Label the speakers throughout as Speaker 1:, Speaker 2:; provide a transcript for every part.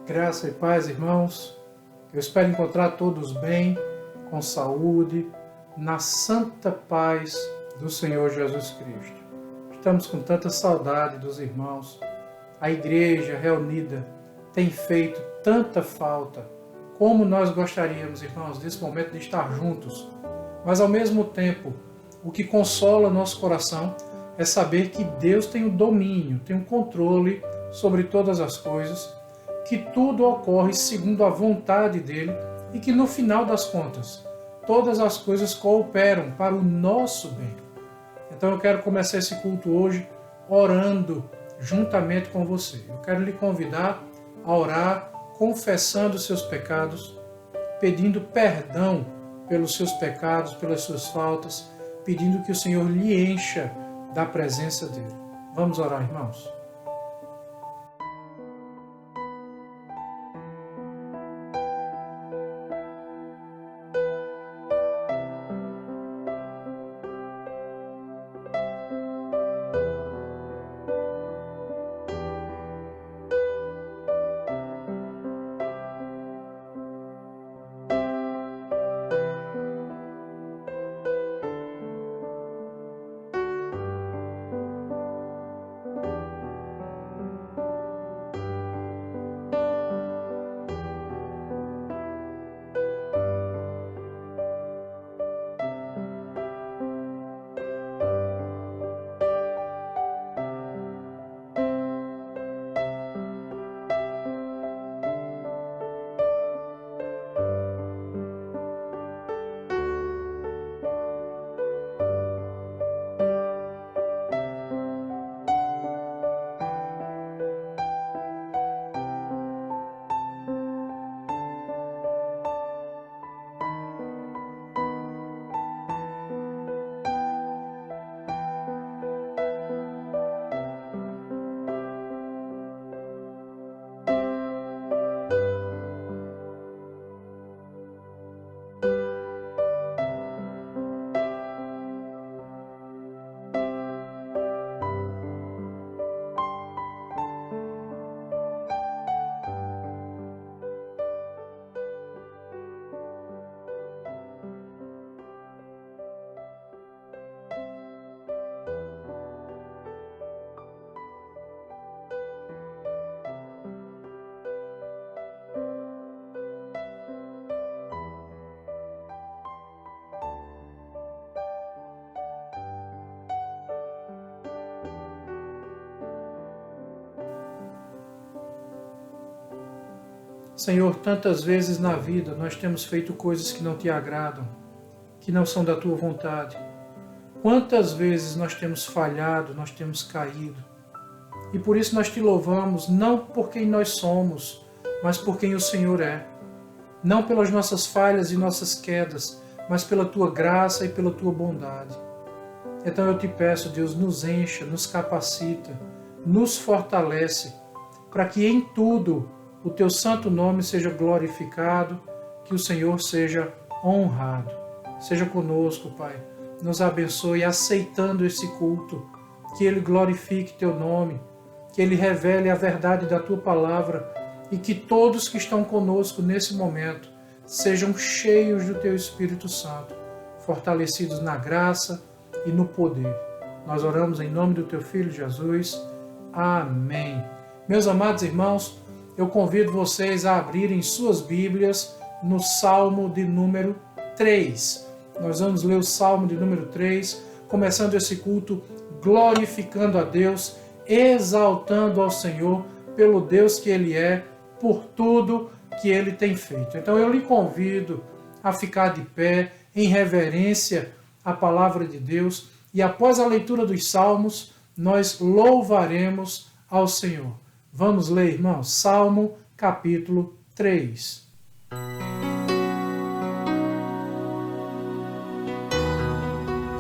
Speaker 1: Graça e paz, irmãos. Eu espero encontrar todos bem, com saúde, na santa paz do Senhor Jesus Cristo. Estamos com tanta saudade dos irmãos. A igreja reunida tem feito tanta falta. Como nós gostaríamos, irmãos, desse momento de estar juntos. Mas ao mesmo tempo, o que consola nosso coração é saber que Deus tem o domínio, tem o controle sobre todas as coisas, que tudo ocorre segundo a vontade dele e que no final das contas, todas as coisas cooperam para o nosso bem. Então eu quero começar esse culto hoje orando juntamente com você. Eu quero lhe convidar a orar confessando os seus pecados, pedindo perdão pelos seus pecados, pelas suas faltas, pedindo que o Senhor lhe encha da presença dele. Vamos orar, irmãos? Senhor, tantas vezes na vida nós temos feito coisas que não te agradam, que não são da tua vontade. Quantas vezes nós temos falhado, nós temos caído. E por isso nós te louvamos, não por quem nós somos, mas por quem o Senhor é. Não pelas nossas falhas e nossas quedas, mas pela tua graça e pela tua bondade. Então eu te peço, Deus, nos encha, nos capacita, nos fortalece, para que em tudo o teu santo nome seja glorificado, que o Senhor seja honrado. Seja conosco, Pai. Nos abençoe aceitando esse culto, que ele glorifique teu nome, que ele revele a verdade da tua palavra e que todos que estão conosco nesse momento sejam cheios do teu Espírito Santo, fortalecidos na graça e no poder. Nós oramos em nome do teu Filho Jesus. Amém. Meus amados irmãos, eu convido vocês a abrirem suas Bíblias no Salmo de número 3. Nós vamos ler o Salmo de número 3, começando esse culto glorificando a Deus, exaltando ao Senhor pelo Deus que Ele é, por tudo que Ele tem feito. Então eu lhe convido a ficar de pé, em reverência à palavra de Deus, e após a leitura dos Salmos, nós louvaremos ao Senhor. Vamos ler, irmãos, Salmo capítulo 3.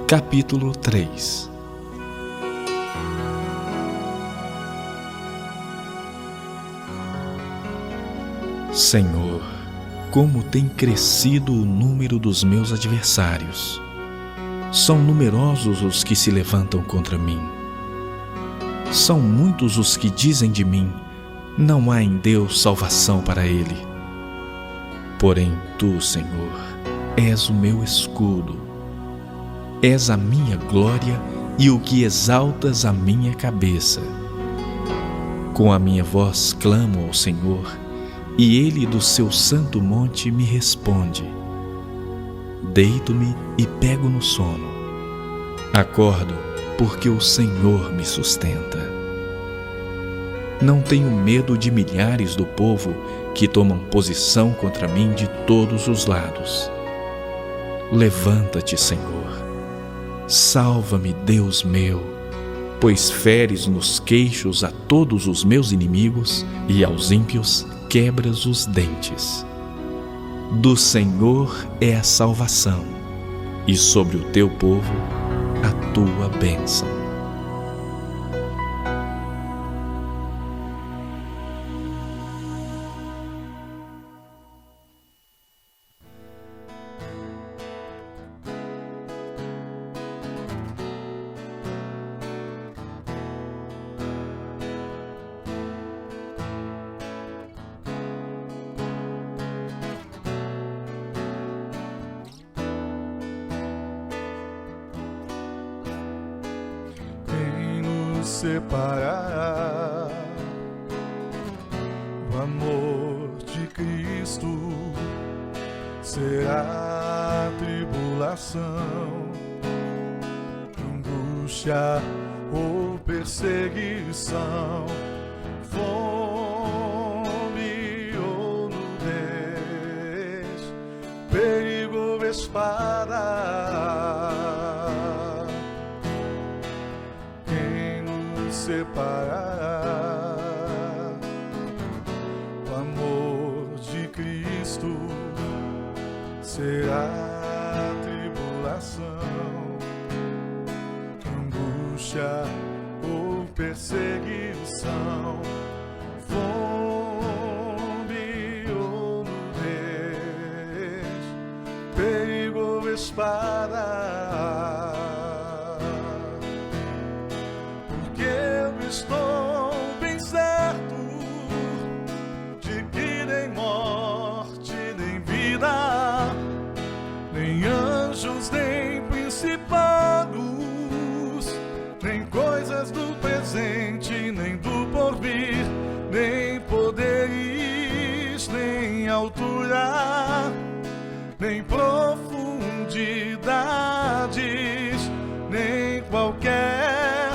Speaker 2: Capítulo 3. Senhor, como tem crescido o número dos meus adversários. São numerosos os que se levantam contra mim. São muitos os que dizem de mim: Não há em Deus salvação para ele. Porém, tu, Senhor, és o meu escudo, és a minha glória e o que exaltas a minha cabeça. Com a minha voz clamo ao Senhor, e ele do seu santo monte me responde. Deito-me e pego no sono. Acordo porque o Senhor me sustenta. Não tenho medo de milhares do povo que tomam posição contra mim de todos os lados. Levanta-te, Senhor. Salva-me, Deus meu, pois feres nos queixos a todos os meus inimigos e aos ímpios quebras os dentes. Do Senhor é a salvação, e sobre o teu povo a tua bênção.
Speaker 3: Separará o amor de Cristo, será tribulação, angústia ou perseguição, fome ou nudez, perigo ou espada. Separará o amor de Cristo, será tribulação, angústia ou perseguição, fome ou nudez, perigo ou espada. Estou bem certo de que nem morte, nem vida, nem anjos, nem principados, nem coisas do presente, nem do porvir, nem poderes, nem altura, nem profundidades, nem qualquer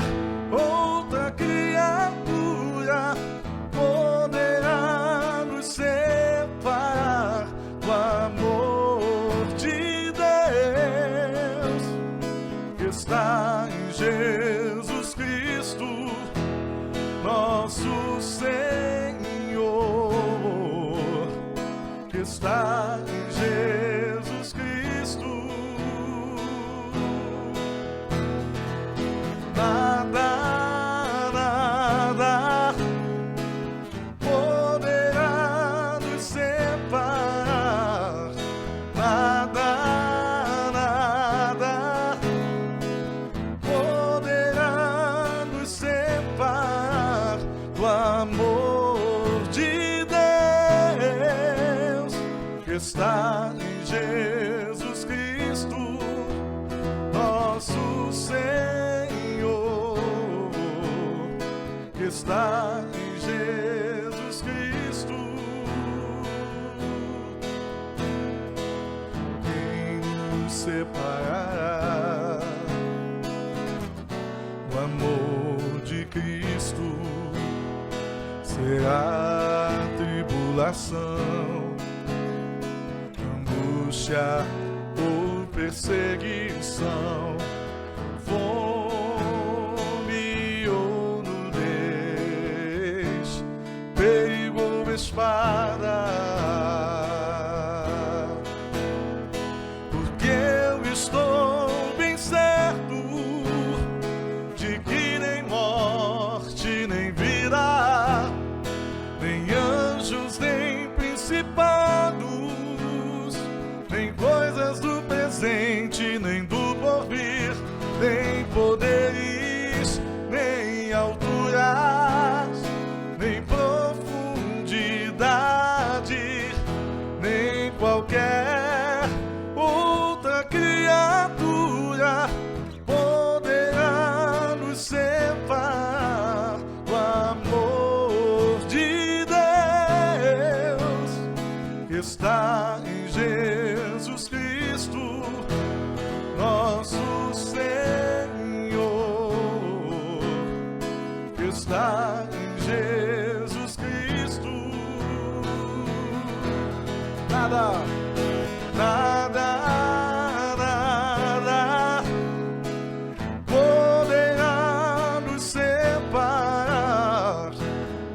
Speaker 3: poderá nos separar do amor de Deus que está em Jesus Cristo, nosso Senhor, que está em Jesus Cristo. Está em Jesus Cristo, nosso Senhor, que está em Jesus Cristo. Quem nos separará o amor de Cristo? Será tribulação, angústia ou perseguição, fome ou nudez, perigo ou espada. Porque eu estou bem certo de que nem morte, nem vida, nem anjos, nem principados, nem coisas do presente, nem do porvir, nem poderes, nem alturas, nem profundidades, está em Jesus Cristo, nosso Senhor, que está em Jesus Cristo. Nada, nada, nada poderá nos separar.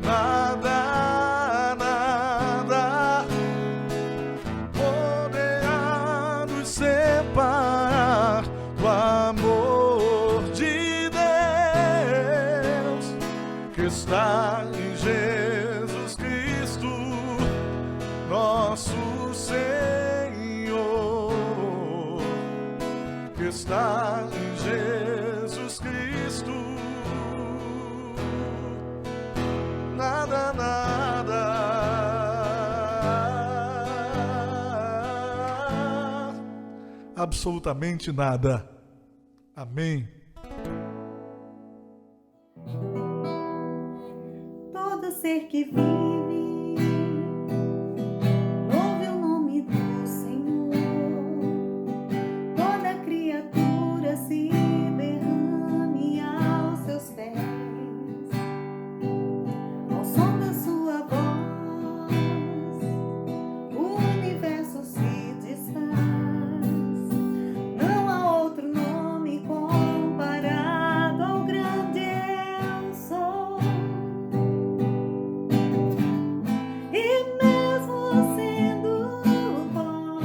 Speaker 3: Nada, nada poderá nos separar do amor de Deus que está em Jesus Cristo, nosso Senhor, que está em Jesus Cristo. Nada, nada, absolutamente nada. Amém.
Speaker 4: Todo ser que vive, louve o nome do Senhor. Toda criatura se derrame aos seus pés. Ao som da sua voz, o universo se desfaz. Não há outro nome comparado ao grande eu sou. E mesmo sendo pó,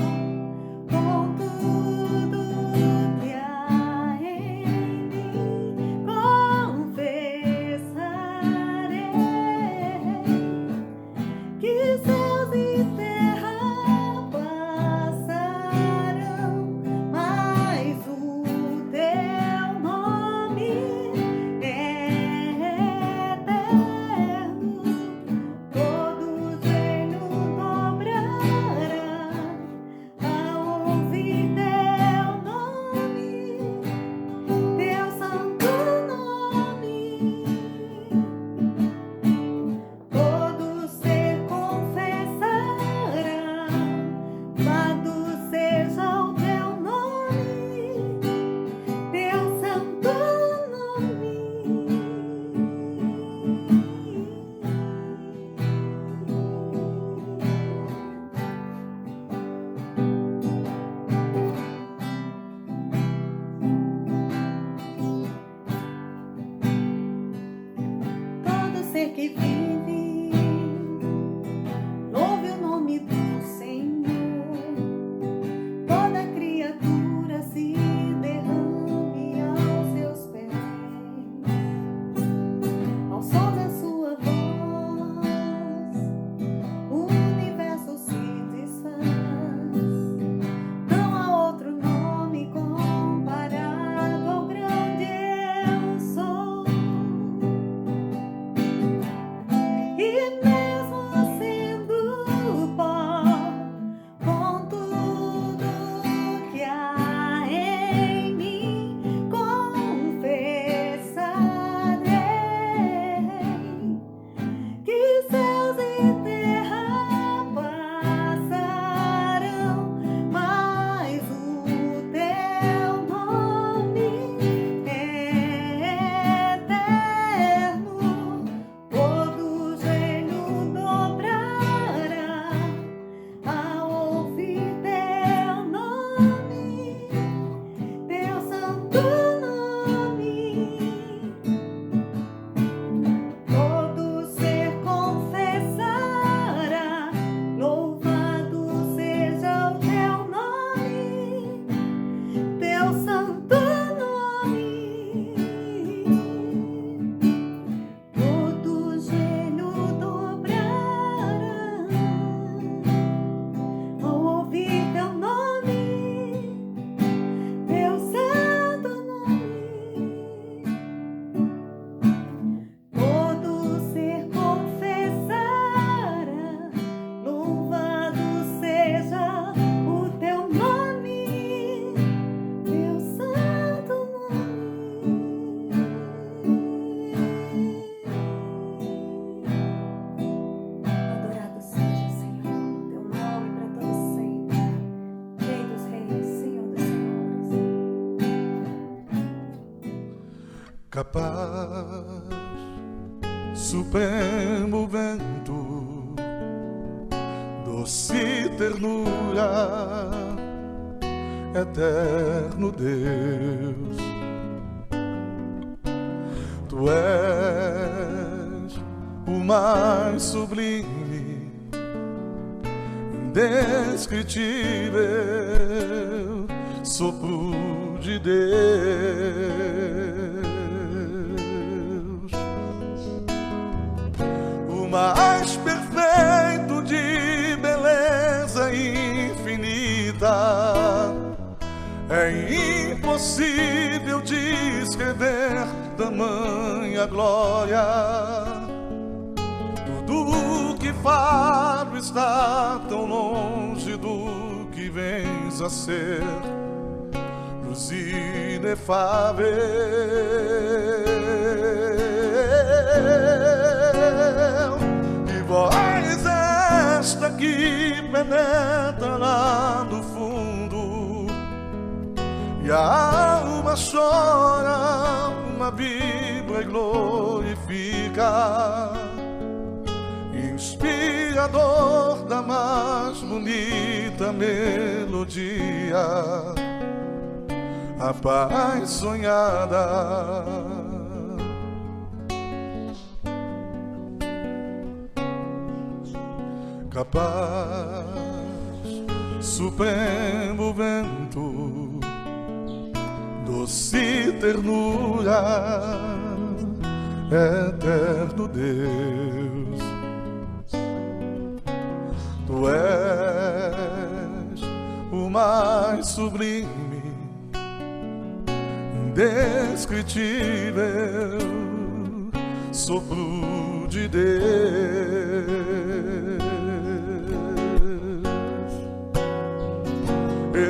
Speaker 4: com tudo que há em mim, confessarei que céus e terra passarão, mas o teu nome é eterno. Todo joelho dobrará ao ouvir teu nome, teu santo nome. Todo ser confessará
Speaker 3: capaz, supremo vento, doce ternura, eterno Deus. Tu és o mais sublime, indescritível sopro de Deus, o mais perfeito de beleza infinita. É impossível descrever tamanha glória. Tudo que falo está tão longe do que vens a ser, luz inefável. E voz esta que penetra lá no fundo, e a alma chora, uma vibra e glorifica, inspirador da mais bonita melodia, a paz sonhada. Capaz, supremo vento, doce ternura, eterno Deus. Tu és o mais sublime, indescritível sopro de Deus.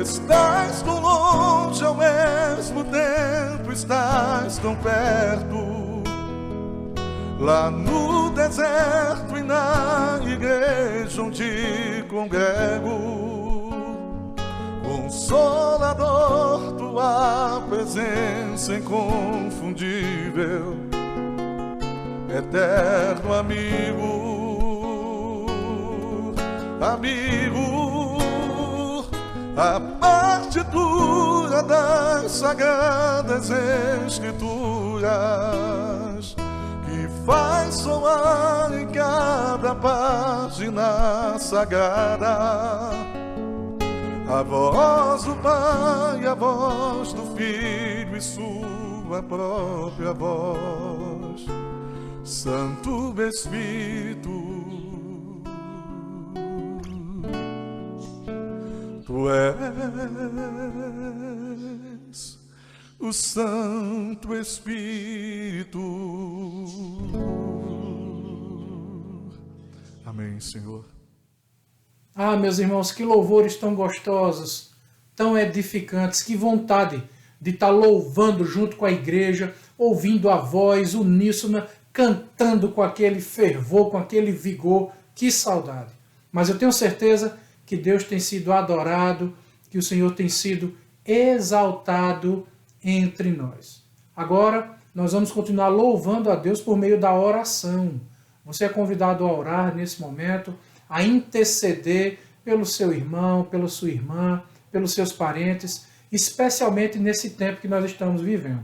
Speaker 3: Estás tão longe, ao mesmo tempo estás tão perto, lá no deserto e na igreja onde congrego. Consolador, tua presença inconfundível, eterno amigo, amigo, a partitura das sagradas escrituras, que faz soar em cada página sagrada a voz do Pai, a voz do Filho e sua própria voz. Santo Espírito, Tu és o Santo Espírito. Amém, Senhor.
Speaker 1: Ah, meus irmãos, que louvores tão gostosos, tão edificantes, que vontade de estar louvando junto com a igreja, ouvindo a voz uníssona, cantando com aquele fervor, com aquele vigor, que saudade. Mas eu tenho certeza que Deus tem sido adorado, que o Senhor tem sido exaltado entre nós. Agora, nós vamos continuar louvando a Deus por meio da oração. Você é convidado a orar nesse momento, a interceder pelo seu irmão, pela sua irmã, pelos seus parentes, especialmente nesse tempo que nós estamos vivendo.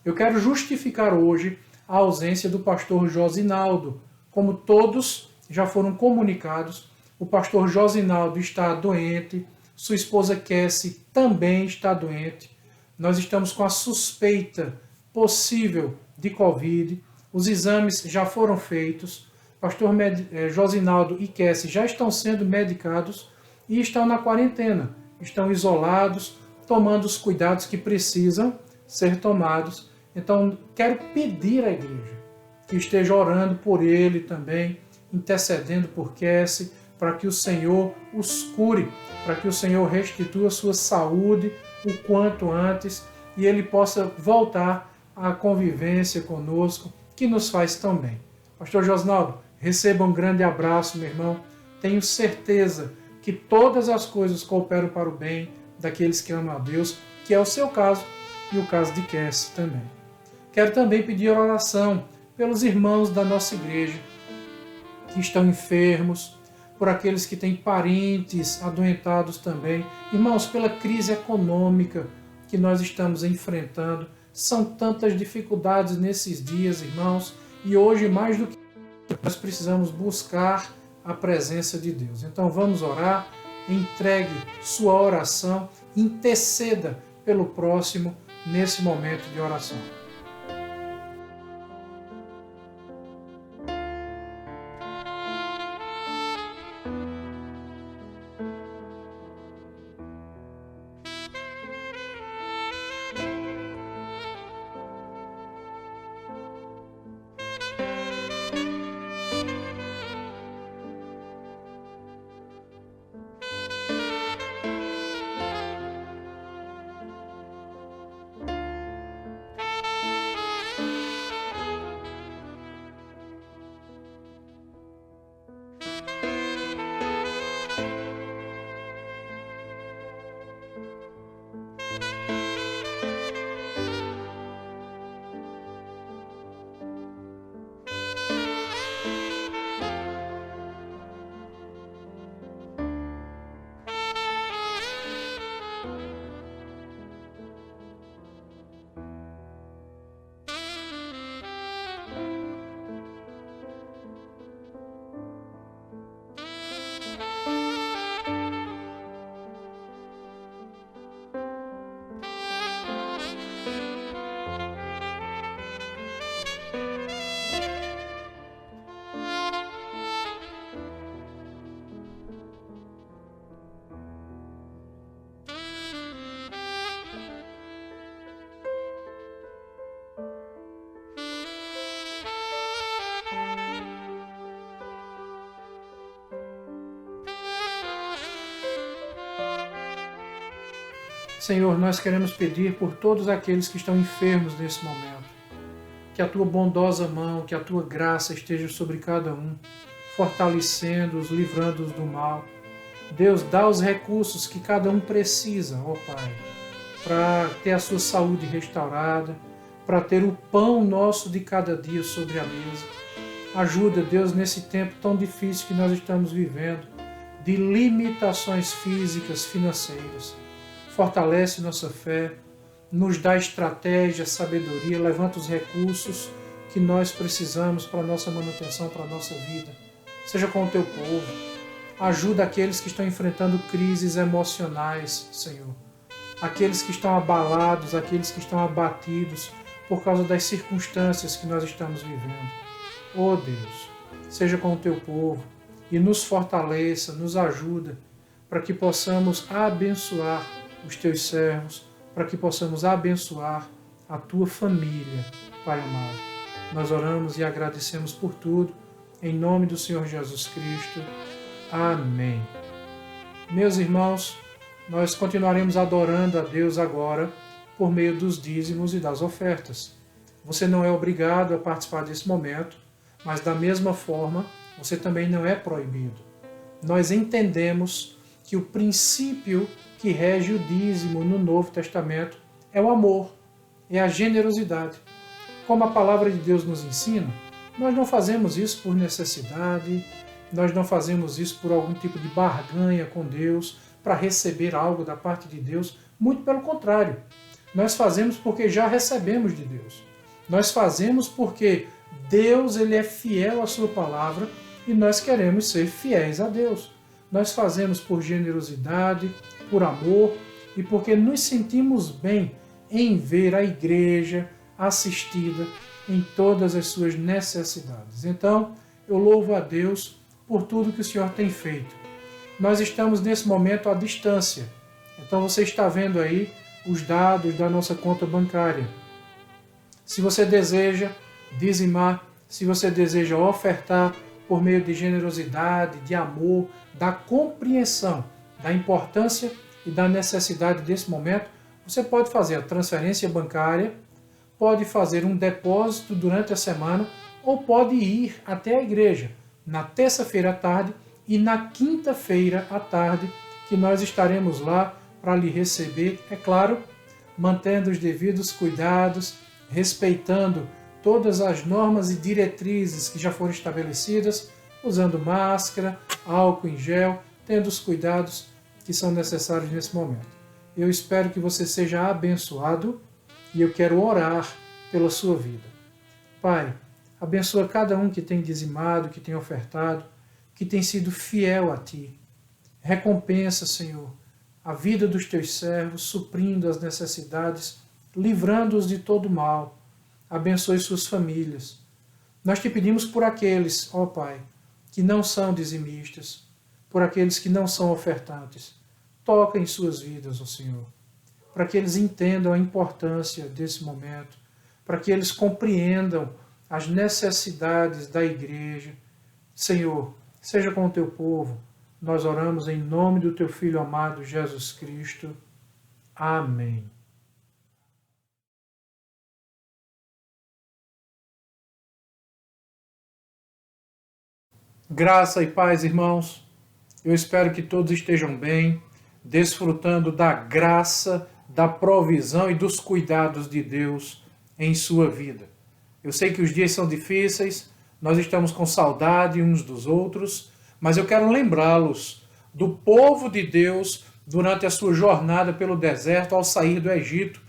Speaker 1: Eu quero justificar hoje a ausência do pastor Josinaldo. Como todos já foram comunicados, o pastor Josinaldo está doente, sua esposa Cassie também está doente. Nós estamos com a suspeita possível de Covid, os exames já foram feitos, pastor Josinaldo e Cassie já estão sendo medicados e estão na quarentena, estão isolados, tomando os cuidados que precisam ser tomados. Então, quero pedir à igreja que esteja orando por ele também, intercedendo por Cassie, para que o Senhor os cure, para que o Senhor restitua sua saúde o quanto antes e ele possa voltar à convivência conosco, que nos faz tão bem. Pastor Josinaldo, receba um grande abraço, meu irmão. Tenho certeza que todas as coisas cooperam para o bem daqueles que amam a Deus, que é o seu caso e o caso de Cassie também. Quero também pedir oração pelos irmãos da nossa igreja que estão enfermos, por aqueles que têm parentes adoentados também. Irmãos, pela crise econômica que nós estamos enfrentando, são tantas dificuldades nesses dias, irmãos, e hoje mais do que nós precisamos buscar a presença de Deus. Então vamos orar, entregue sua oração, interceda pelo próximo nesse momento de oração. Senhor, nós queremos pedir por todos aqueles que estão enfermos nesse momento, que a Tua bondosa mão, que a Tua graça esteja sobre cada um, fortalecendo-os, livrando-os do mal. Deus, dá os recursos que cada um precisa, ó Pai, para ter a sua saúde restaurada, para ter o pão nosso de cada dia sobre a mesa. Ajuda, Deus, nesse tempo tão difícil que nós estamos vivendo, de limitações físicas, financeiras. Fortalece nossa fé, nos dá estratégia, sabedoria, levanta os recursos que nós precisamos para a nossa manutenção, para a nossa vida. Seja com o Teu povo. Ajuda aqueles que estão enfrentando crises emocionais, Senhor. Aqueles que estão abalados, aqueles que estão abatidos por causa das circunstâncias que nós estamos vivendo. Oh Deus, seja com o Teu povo e nos fortaleça, nos ajuda para que possamos abençoar os Teus servos, para que possamos abençoar a Tua família, Pai amado. Nós oramos e agradecemos por tudo, em nome do Senhor Jesus Cristo. Amém. Meus irmãos, nós continuaremos adorando a Deus agora por meio dos dízimos e das ofertas. Você não é obrigado a participar desse momento, mas da mesma forma, você também não é proibido. Nós entendemos que o princípio que rege o dízimo no Novo Testamento é o amor, é a generosidade. Como a palavra de Deus nos ensina, nós não fazemos isso por necessidade, nós não fazemos isso por algum tipo de barganha com Deus, para receber algo da parte de Deus, muito pelo contrário. Nós fazemos porque já recebemos de Deus. Nós fazemos porque Deus, Ele é fiel à sua palavra e nós queremos ser fiéis a Deus. Nós fazemos por generosidade, por amor e porque nos sentimos bem em ver a igreja assistida em todas as suas necessidades. Então, eu louvo a Deus por tudo que o Senhor tem feito. Nós estamos nesse momento à distância. Então você está vendo aí os dados da nossa conta bancária. Se você deseja dizimar, se você deseja ofertar por meio de generosidade, de amor, da compreensão da importância e da necessidade desse momento, você pode fazer a transferência bancária, pode fazer um depósito durante a semana ou pode ir até a igreja na terça-feira à tarde e na quinta-feira à tarde, que nós estaremos lá para lhe receber, é claro, mantendo os devidos cuidados, respeitando todas as normas e diretrizes que já foram estabelecidas, usando máscara, álcool em gel, tendo os cuidados que são necessários nesse momento. Eu espero que você seja abençoado e eu quero orar pela sua vida. Pai, abençoa cada um que tem dizimado, que tem ofertado, que tem sido fiel a Ti. Recompensa, Senhor, a vida dos Teus servos, suprindo as necessidades, livrando-os de todo mal. Abençoe suas famílias. Nós te pedimos por aqueles, ó Pai, que não são dizimistas, por aqueles que não são ofertantes. Toca em suas vidas, ó Senhor, para que eles entendam a importância desse momento, para que eles compreendam as necessidades da igreja. Senhor, seja com o teu povo. Nós oramos em nome do teu Filho amado, Jesus Cristo. Amém. Graça e paz, irmãos. Eu espero que todos estejam bem, desfrutando da graça, da provisão e dos cuidados de Deus em sua vida. Eu sei que os dias são difíceis, nós estamos com saudade uns dos outros, mas eu quero lembrá-los do povo de Deus durante a sua jornada pelo deserto ao sair do Egito.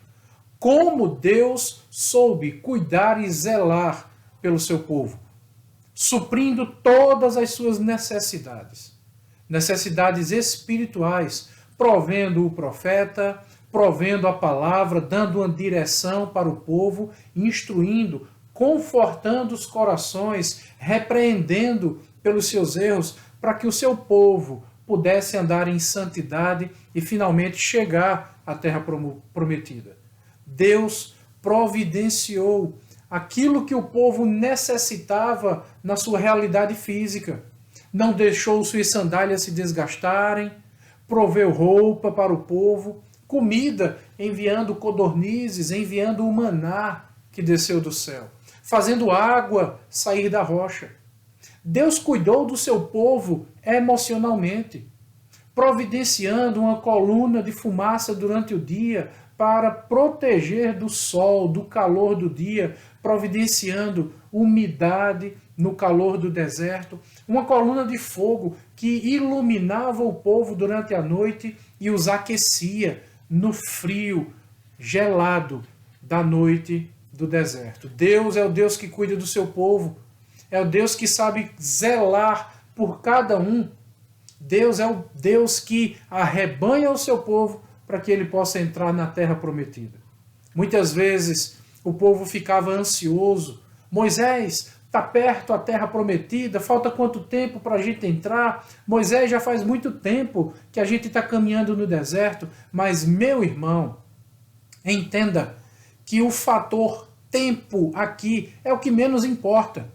Speaker 1: Como Deus soube cuidar e zelar pelo seu povo, suprindo todas as suas necessidades. Necessidades espirituais, provendo o profeta, provendo a palavra, dando uma direção para o povo, instruindo, confortando os corações, repreendendo pelos seus erros, para que o seu povo pudesse andar em santidade e finalmente chegar à terra prometida. Deus providenciou aquilo que o povo necessitava na sua realidade física. Não deixou suas sandálias se desgastarem, proveu roupa para o povo, comida, enviando codornizes, enviando o maná que desceu do céu, fazendo água sair da rocha. Deus cuidou do seu povo emocionalmente, providenciando uma coluna de fumaça durante o dia para proteger do sol, do calor do dia, providenciando umidade no calor do deserto, uma coluna de fogo que iluminava o povo durante a noite e os aquecia no frio gelado da noite do deserto. Deus é o Deus que cuida do seu povo, é o Deus que sabe zelar por cada um. Deus é o Deus que arrebanha o seu povo para que ele possa entrar na terra prometida. Muitas vezes o povo ficava ansioso. Moisés, está perto a terra prometida, falta quanto tempo para a gente entrar? Moisés, já faz muito tempo que a gente está caminhando no deserto. Mas, meu irmão, entenda que o fator tempo aqui é o que menos importa.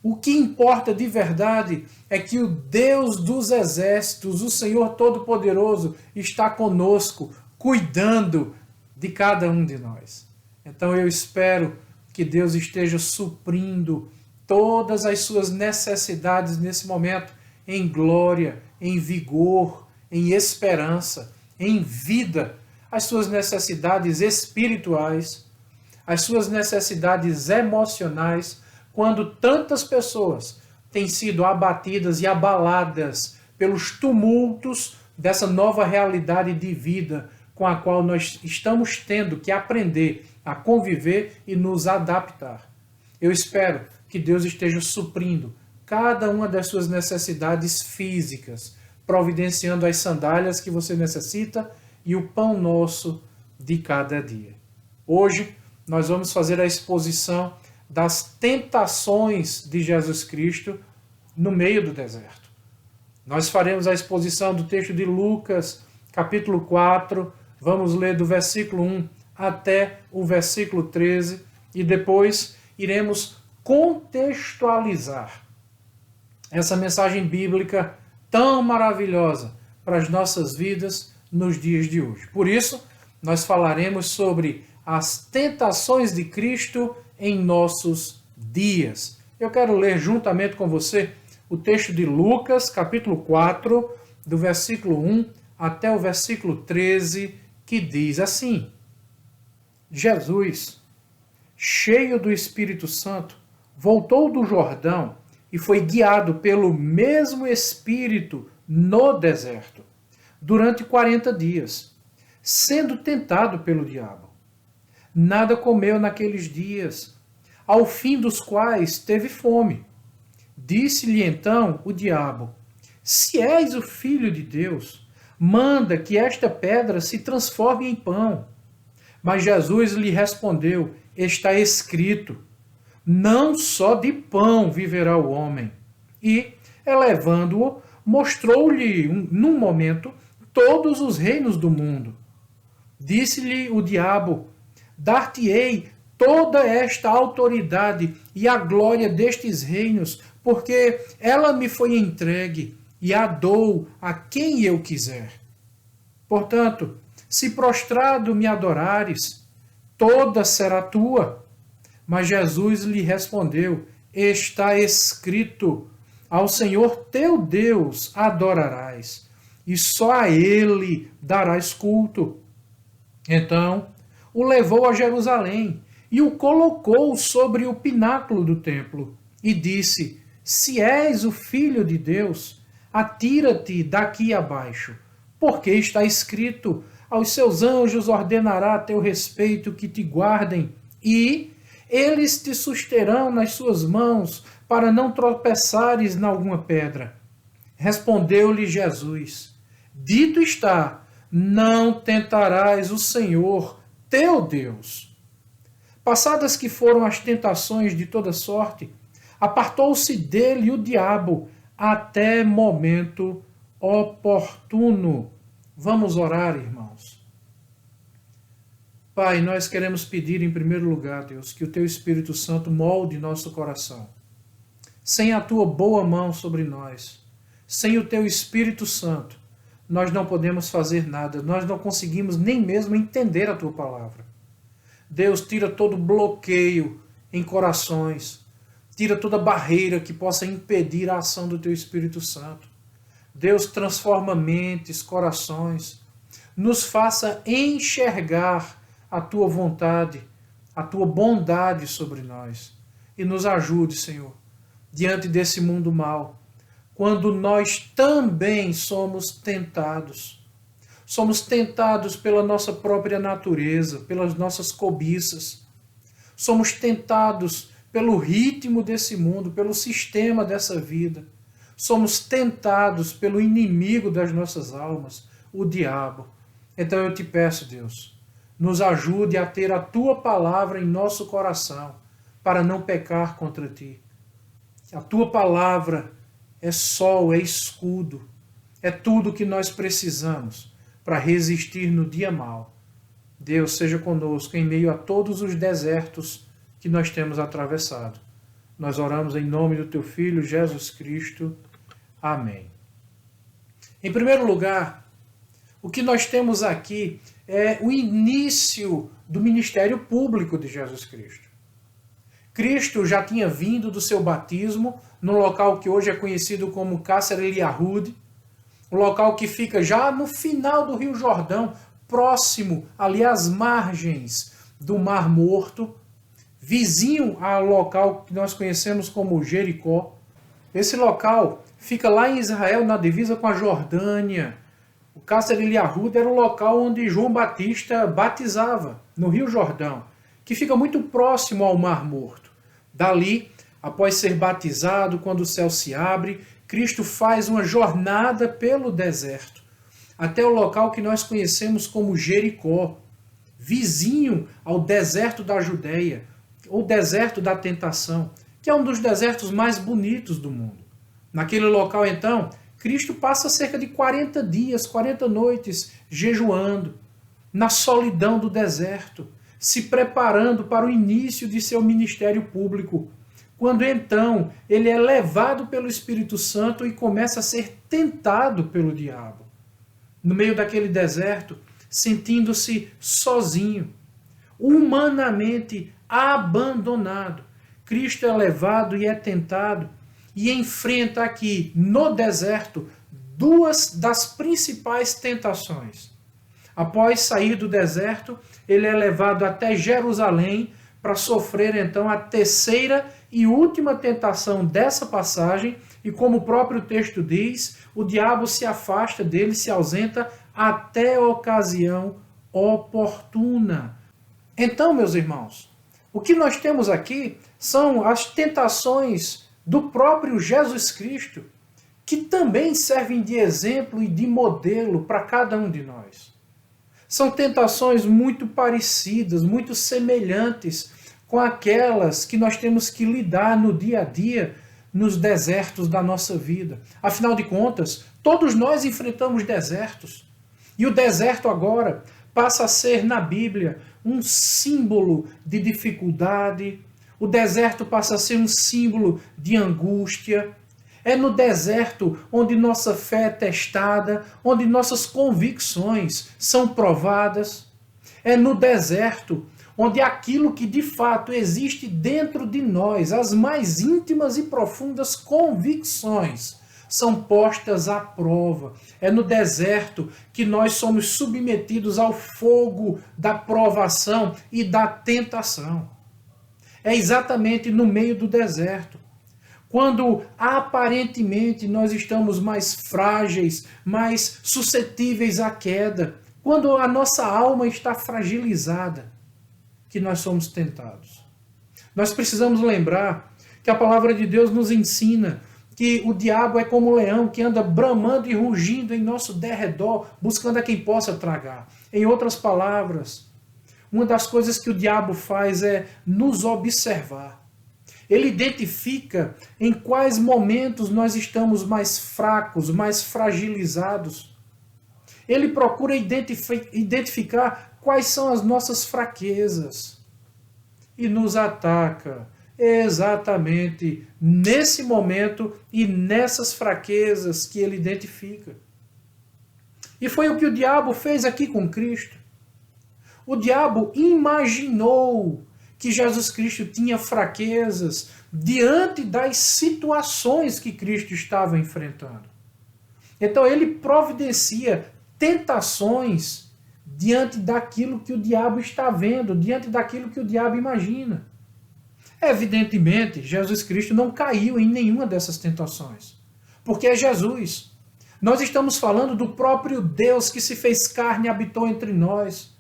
Speaker 1: O que importa de verdade é que o Deus dos exércitos, o Senhor Todo-Poderoso, está conosco, cuidando de cada um de nós. Então eu espero que Deus esteja suprindo todas as suas necessidades nesse momento, em glória, em vigor, em esperança, em vida, as suas necessidades espirituais, as suas necessidades emocionais, quando tantas pessoas têm sido abatidas e abaladas pelos tumultos dessa nova realidade de vida com a qual nós estamos tendo que aprender a conviver e nos adaptar. Eu espero que Deus esteja suprindo cada uma das suas necessidades físicas, providenciando as sandálias que você necessita e o pão nosso de cada dia. Hoje nós vamos fazer a exposição das tentações de Jesus Cristo no meio do deserto. Nós faremos a exposição do texto de Lucas, capítulo 4, vamos ler do versículo 1 até o versículo 13 e depois iremos contextualizar essa mensagem bíblica tão maravilhosa para as nossas vidas nos dias de hoje. Por isso, nós falaremos sobre as tentações de Cristo em nossos dias. Eu quero ler juntamente com você o texto de Lucas, capítulo 4, do versículo 1 até o versículo 13, que diz assim: Jesus cheio do Espírito Santo, voltou do Jordão e foi guiado pelo mesmo Espírito no deserto, durante 40 dias, sendo tentado pelo diabo. Nada comeu naqueles dias, ao fim dos quais teve fome. Disse-lhe então o diabo: se és o Filho de Deus, manda que esta pedra se transforme em pão. Mas Jesus lhe respondeu: está escrito, não só de pão viverá o homem. E, elevando-o, mostrou-lhe, num momento, todos os reinos do mundo. Disse-lhe o diabo: dar-te-ei toda esta autoridade e a glória destes reinos, porque ela me foi entregue e a dou a quem eu quiser. Portanto, se prostrado me adorares, toda será tua. Mas Jesus lhe respondeu: está escrito, ao Senhor teu Deus adorarás, e só a ele darás culto. Então o levou a Jerusalém e o colocou sobre o pináculo do templo e disse: se és o Filho de Deus, atira-te daqui abaixo, porque está escrito: aos seus anjos ordenará a teu respeito que te guardem, e eles te susterão nas suas mãos, para não tropeçares em alguma pedra. Respondeu-lhe Jesus: dito está, não tentarás o Senhor teu Deus. Passadas que foram as tentações de toda sorte, apartou-se dele o diabo até momento oportuno. Vamos orar, irmãos. Pai, nós queremos pedir em primeiro lugar, Deus, que o Teu Espírito Santo molde nosso coração. Sem a Tua boa mão sobre nós, sem o Teu Espírito Santo, nós não podemos fazer nada, nós não conseguimos nem mesmo entender a Tua palavra. Deus, tira todo bloqueio em corações, tira toda barreira que possa impedir a ação do Teu Espírito Santo. Deus, transforma mentes, corações, nos faça enxergar a Tua vontade, a Tua bondade sobre nós. E nos ajude, Senhor, diante desse mundo mau, quando nós também somos tentados. Somos tentados pela nossa própria natureza, pelas nossas cobiças. Somos tentados pelo ritmo desse mundo, pelo sistema dessa vida. Somos tentados pelo inimigo das nossas almas, o diabo. Então eu te peço, Deus, nos ajude a ter a Tua palavra em nosso coração, para não pecar contra Ti. A Tua palavra é sol, é escudo, é tudo que nós precisamos para resistir no dia mau. Deus, seja conosco em meio a todos os desertos que nós temos atravessado. Nós oramos em nome do Teu Filho, Jesus Cristo. Amém. Em primeiro lugar, o que nós temos aqui é o início do ministério público de Jesus Cristo. Cristo já tinha vindo do seu batismo no local que hoje é conhecido como Qasr el-Yahud, um local que fica já no final do Rio Jordão, próximo ali às margens do Mar Morto, vizinho ao local que nós conhecemos como Jericó. Esse local fica lá em Israel, na divisa com a Jordânia. O Qasr el-Yahud era o local onde João Batista batizava, no Rio Jordão, que fica muito próximo ao Mar Morto. Dali, após ser batizado, quando o céu se abre, Cristo faz uma jornada pelo deserto, até o local que nós conhecemos como Jericó, vizinho ao deserto da Judéia, ou deserto da tentação, que é um dos desertos mais bonitos do mundo. Naquele local, então, Cristo passa cerca de 40 dias, 40 noites, jejuando, na solidão do deserto, se preparando para o início de seu ministério público, quando então ele é levado pelo Espírito Santo e começa a ser tentado pelo diabo. No meio daquele deserto, sentindo-se sozinho, humanamente abandonado, Cristo é levado e é tentado e enfrenta aqui, no deserto, duas das principais tentações. Após sair do deserto, ele é levado até Jerusalém para sofrer então a terceira e última tentação dessa passagem, e como o próprio texto diz, o diabo se afasta dele, se ausenta até a ocasião oportuna. Então, meus irmãos, o que nós temos aqui são as tentações do próprio Jesus Cristo, que também servem de exemplo e de modelo para cada um de nós. São tentações muito parecidas, muito semelhantes com aquelas que nós temos que lidar no dia a dia, nos desertos da nossa vida. Afinal de contas, todos nós enfrentamos desertos. E o deserto agora passa a ser, na Bíblia, um símbolo de dificuldade. O deserto passa a ser um símbolo de angústia. É no deserto onde nossa fé é testada, onde nossas convicções são provadas. É no deserto onde aquilo que de fato existe dentro de nós, as mais íntimas e profundas convicções, são postas à prova. É no deserto que nós somos submetidos ao fogo da provação e da tentação. É exatamente no meio do deserto, quando aparentemente nós estamos mais frágeis, mais suscetíveis à queda, quando a nossa alma está fragilizada, que nós somos tentados. Nós precisamos lembrar que a palavra de Deus nos ensina que o diabo é como um leão que anda bramando e rugindo em nosso derredor, buscando a quem possa tragar. Em outras palavras, uma das coisas que o diabo faz é nos observar. Ele identifica em quais momentos nós estamos mais fracos, mais fragilizados. Ele procura identificar quais são as nossas fraquezas e nos ataca exatamente nesse momento e nessas fraquezas que ele identifica. E foi o que o diabo fez aqui com Cristo. O diabo imaginou que Jesus Cristo tinha fraquezas diante das situações que Cristo estava enfrentando. Então ele providencia tentações diante daquilo que o diabo está vendo, diante daquilo que o diabo imagina. Evidentemente, Jesus Cristo não caiu em nenhuma dessas tentações, porque é Jesus. Nós estamos falando do próprio Deus que se fez carne e habitou entre nós.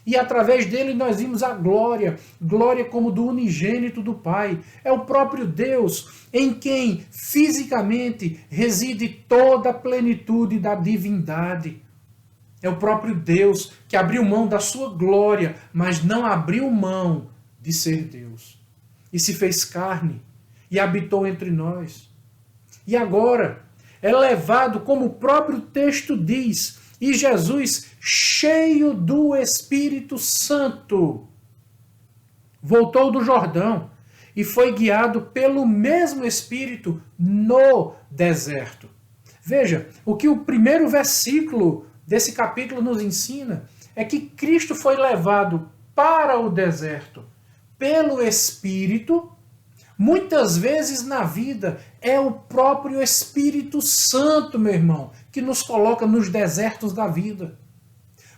Speaker 1: E através dele nós vimos a glória, glória como do unigênito do Pai. É o próprio Deus em quem fisicamente reside toda a plenitude da divindade. É o próprio Deus que abriu mão da sua glória, mas não abriu mão de ser Deus. E se fez carne e habitou entre nós. E agora é levado, como o próprio texto diz, e Jesus, cheio do Espírito Santo, voltou do Jordão e foi guiado pelo mesmo Espírito no deserto. Veja, o que o primeiro versículo desse capítulo nos ensina é que Cristo foi levado para o deserto pelo Espírito. Muitas vezes na vida é o próprio Espírito Santo, meu irmão, que nos coloca nos desertos da vida.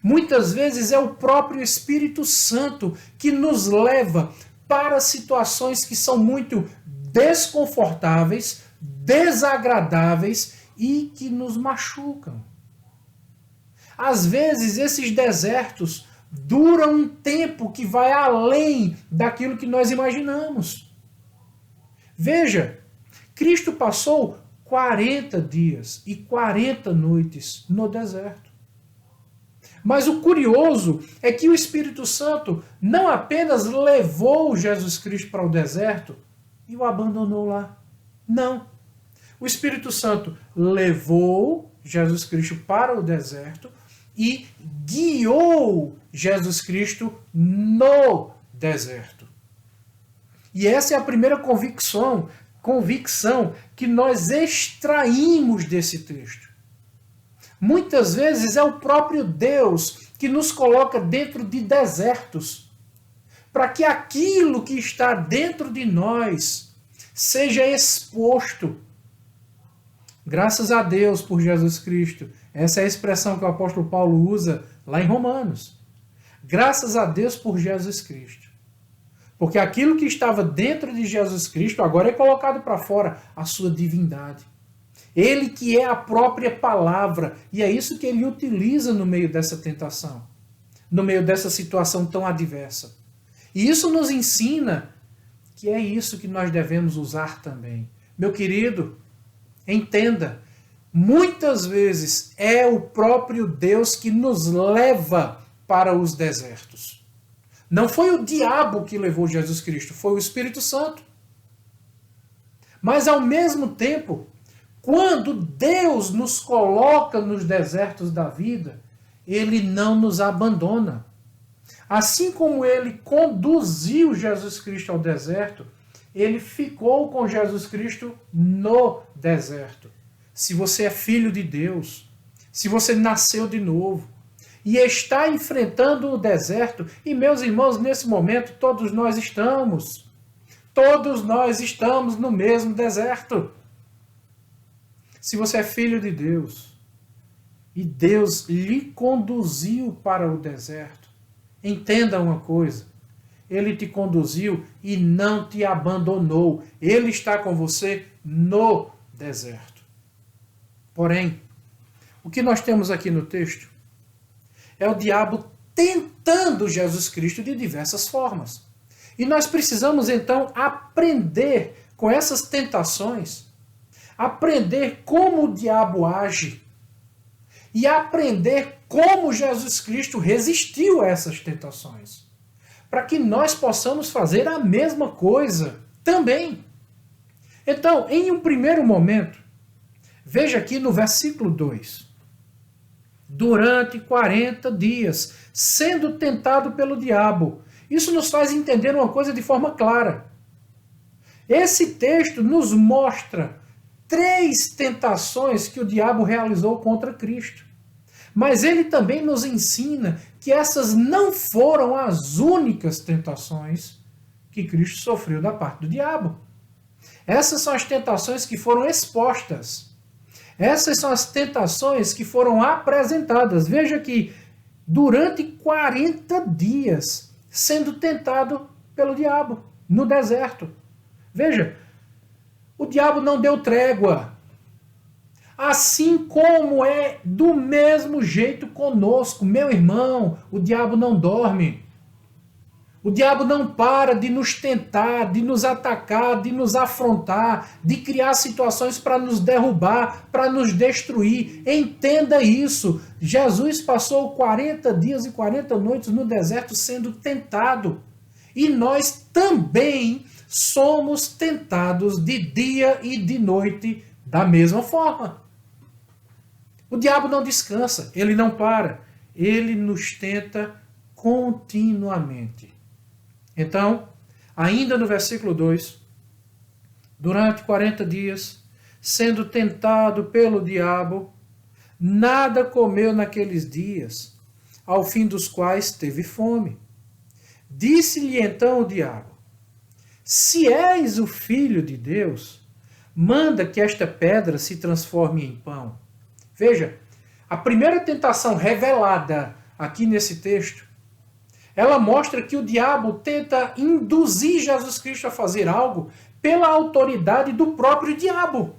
Speaker 1: Muitas vezes é o próprio Espírito Santo que nos leva para situações que são muito desconfortáveis, desagradáveis e que nos machucam. Às vezes esses desertos duram um tempo que vai além daquilo que nós imaginamos. Veja, Cristo passou 40 dias e 40 noites no deserto. Mas o curioso é que o Espírito Santo não apenas levou Jesus Cristo para o deserto e o abandonou lá. Não. O Espírito Santo levou Jesus Cristo para o deserto e guiou Jesus Cristo no deserto. E essa é a primeira convicção que nós extraímos desse texto. Muitas vezes é o próprio Deus que nos coloca dentro de desertos, para que aquilo que está dentro de nós seja exposto. Graças a Deus por Jesus Cristo. Essa é a expressão que o apóstolo Paulo usa lá em Romanos. Graças a Deus por Jesus Cristo. Porque aquilo que estava dentro de Jesus Cristo agora é colocado para fora, a sua divindade. Ele que é a própria palavra, e é isso que ele utiliza no meio dessa tentação, no meio dessa situação tão adversa. E isso nos ensina que é isso que nós devemos usar também. Meu querido, entenda, muitas vezes é o próprio Deus que nos leva para os desertos. Não foi o diabo que levou Jesus Cristo, foi o Espírito Santo. Mas ao mesmo tempo, quando Deus nos coloca nos desertos da vida, Ele não nos abandona. Assim como Ele conduziu Jesus Cristo ao deserto, Ele ficou com Jesus Cristo no deserto. Se você é filho de Deus, se você nasceu de novo, e está enfrentando o deserto, e meus irmãos, nesse momento todos nós estamos no mesmo deserto. Se você é filho de Deus, e Deus lhe conduziu para o deserto, entenda uma coisa, Ele te conduziu e não te abandonou. Ele está com você no deserto. Porém, o que nós temos aqui no texto é o diabo tentando Jesus Cristo de diversas formas. E nós precisamos então aprender com essas tentações, aprender como o diabo age e aprender como Jesus Cristo resistiu a essas tentações, para que nós possamos fazer a mesma coisa também. Então, em um primeiro momento, veja aqui no versículo 2. Durante 40 dias, sendo tentado pelo diabo. Isso nos faz entender uma coisa de forma clara. Esse texto nos mostra 3 tentações que o diabo realizou contra Cristo. Mas ele também nos ensina que essas não foram as únicas tentações que Cristo sofreu da parte do diabo. Essas são as tentações que foram expostas. Essas são as tentações que foram apresentadas. Veja que durante 40 dias sendo tentado pelo diabo no deserto. Veja, o diabo não deu trégua. Assim como é do mesmo jeito conosco, meu irmão, o diabo não dorme. O diabo não para de nos tentar, de nos atacar, de nos afrontar, de criar situações para nos derrubar, para nos destruir. Entenda isso. Jesus passou 40 dias e 40 noites no deserto sendo tentado. E nós também somos tentados de dia e de noite da mesma forma. O diabo não descansa, ele não para. Ele nos tenta continuamente. Então, ainda no versículo 2, durante 40 dias, sendo tentado pelo diabo, nada comeu naqueles dias, ao fim dos quais teve fome. Disse-lhe então o diabo: se és o filho de Deus, manda que esta pedra se transforme em pão. Veja, a primeira tentação revelada aqui nesse texto, ela mostra que o diabo tenta induzir Jesus Cristo a fazer algo pela autoridade do próprio diabo.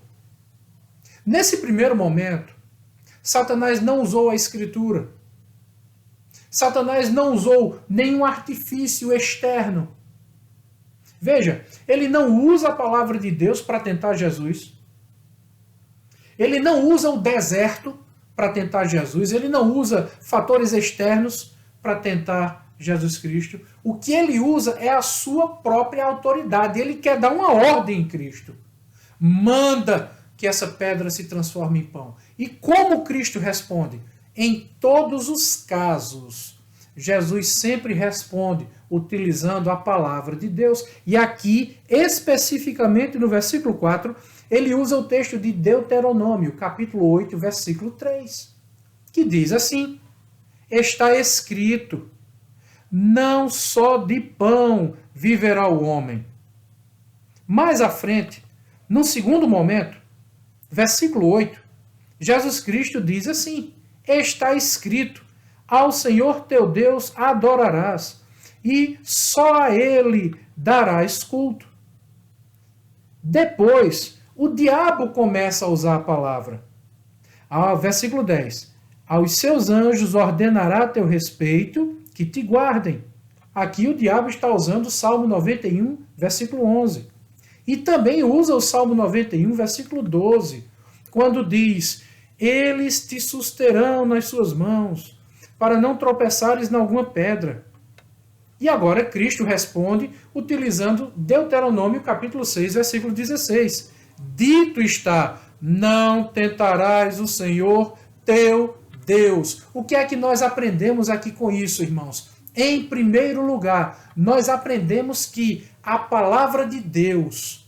Speaker 1: Nesse primeiro momento, Satanás não usou a Escritura. Satanás não usou nenhum artifício externo. Veja, ele não usa a palavra de Deus para tentar Jesus. Ele não usa o deserto para tentar Jesus. Ele não usa fatores externos para tentar Jesus Cristo. O que ele usa é a sua própria autoridade. Ele quer dar uma ordem em Cristo. Manda que essa pedra se transforme em pão. E como Cristo responde? Em todos os casos, Jesus sempre responde utilizando a palavra de Deus. E aqui, especificamente no versículo 4, ele usa o texto de Deuteronômio, capítulo 8, versículo 3, que diz assim: está escrito, não só de pão viverá o homem. Mais à frente, num segundo momento, versículo 8, Jesus Cristo diz assim: está escrito, ao Senhor teu Deus adorarás, e só a Ele darás culto. Depois, o diabo começa a usar a palavra. Versículo 10. Aos seus anjos ordenará a teu respeito que te guardem. Aqui o diabo está usando o Salmo 91, versículo 11. E também usa o Salmo 91, versículo 12, quando diz: eles te susterão nas suas mãos, para não tropeçares em alguma pedra. E agora Cristo responde utilizando Deuteronômio capítulo 6, versículo 16. Dito está: não tentarás o Senhor teu Deus. O que é que nós aprendemos aqui com isso, irmãos? Em primeiro lugar, nós aprendemos que a palavra de Deus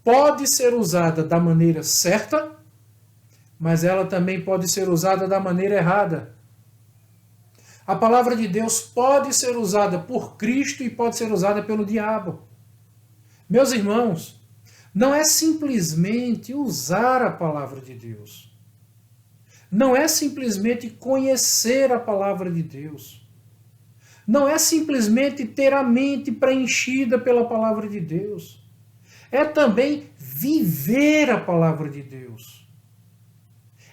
Speaker 1: pode ser usada da maneira certa, mas ela também pode ser usada da maneira errada. A palavra de Deus pode ser usada por Cristo e pode ser usada pelo diabo. Meus irmãos, não é simplesmente usar a palavra de Deus. Não é simplesmente conhecer a palavra de Deus. Não é simplesmente ter a mente preenchida pela palavra de Deus. É também viver a palavra de Deus.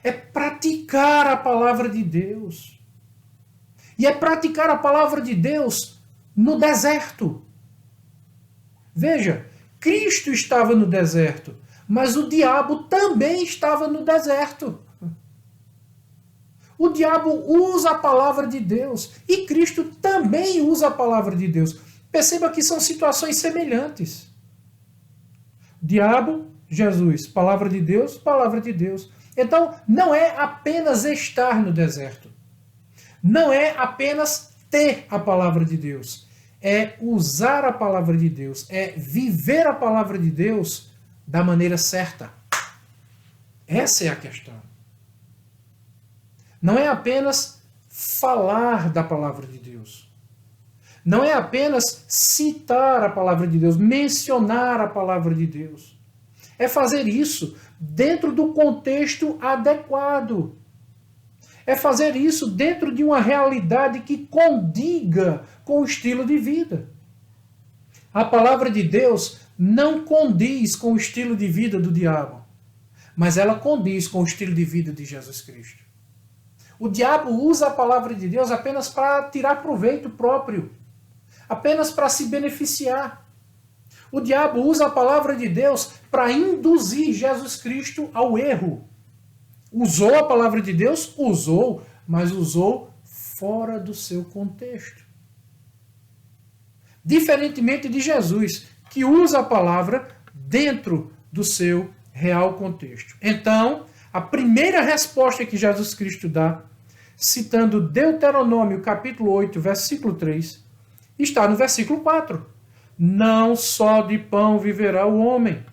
Speaker 1: É praticar a palavra de Deus. E é praticar a palavra de Deus no deserto. Veja, Cristo estava no deserto, mas o diabo também estava no deserto. O diabo usa a palavra de Deus e Cristo também usa a palavra de Deus. Perceba que são situações semelhantes. Diabo, Jesus, palavra de Deus, palavra de Deus. Então, não é apenas estar no deserto. Não é apenas ter a palavra de Deus. É usar a palavra de Deus. É viver a palavra de Deus da maneira certa. Essa é a questão. Não é apenas falar da palavra de Deus. Não é apenas citar a palavra de Deus, mencionar a palavra de Deus. É fazer isso dentro do contexto adequado. É fazer isso dentro de uma realidade que condiga com o estilo de vida. A palavra de Deus não condiz com o estilo de vida do diabo, mas ela condiz com o estilo de vida de Jesus Cristo. O diabo usa a palavra de Deus apenas para tirar proveito próprio, apenas para se beneficiar. O diabo usa a palavra de Deus para induzir Jesus Cristo ao erro. Usou a palavra de Deus? Usou, mas usou fora do seu contexto. Diferentemente de Jesus, que usa a palavra dentro do seu real contexto. Então, a primeira resposta que Jesus Cristo dá, citando Deuteronômio capítulo 8, versículo 3, está no versículo 4. Não só de pão viverá o homem.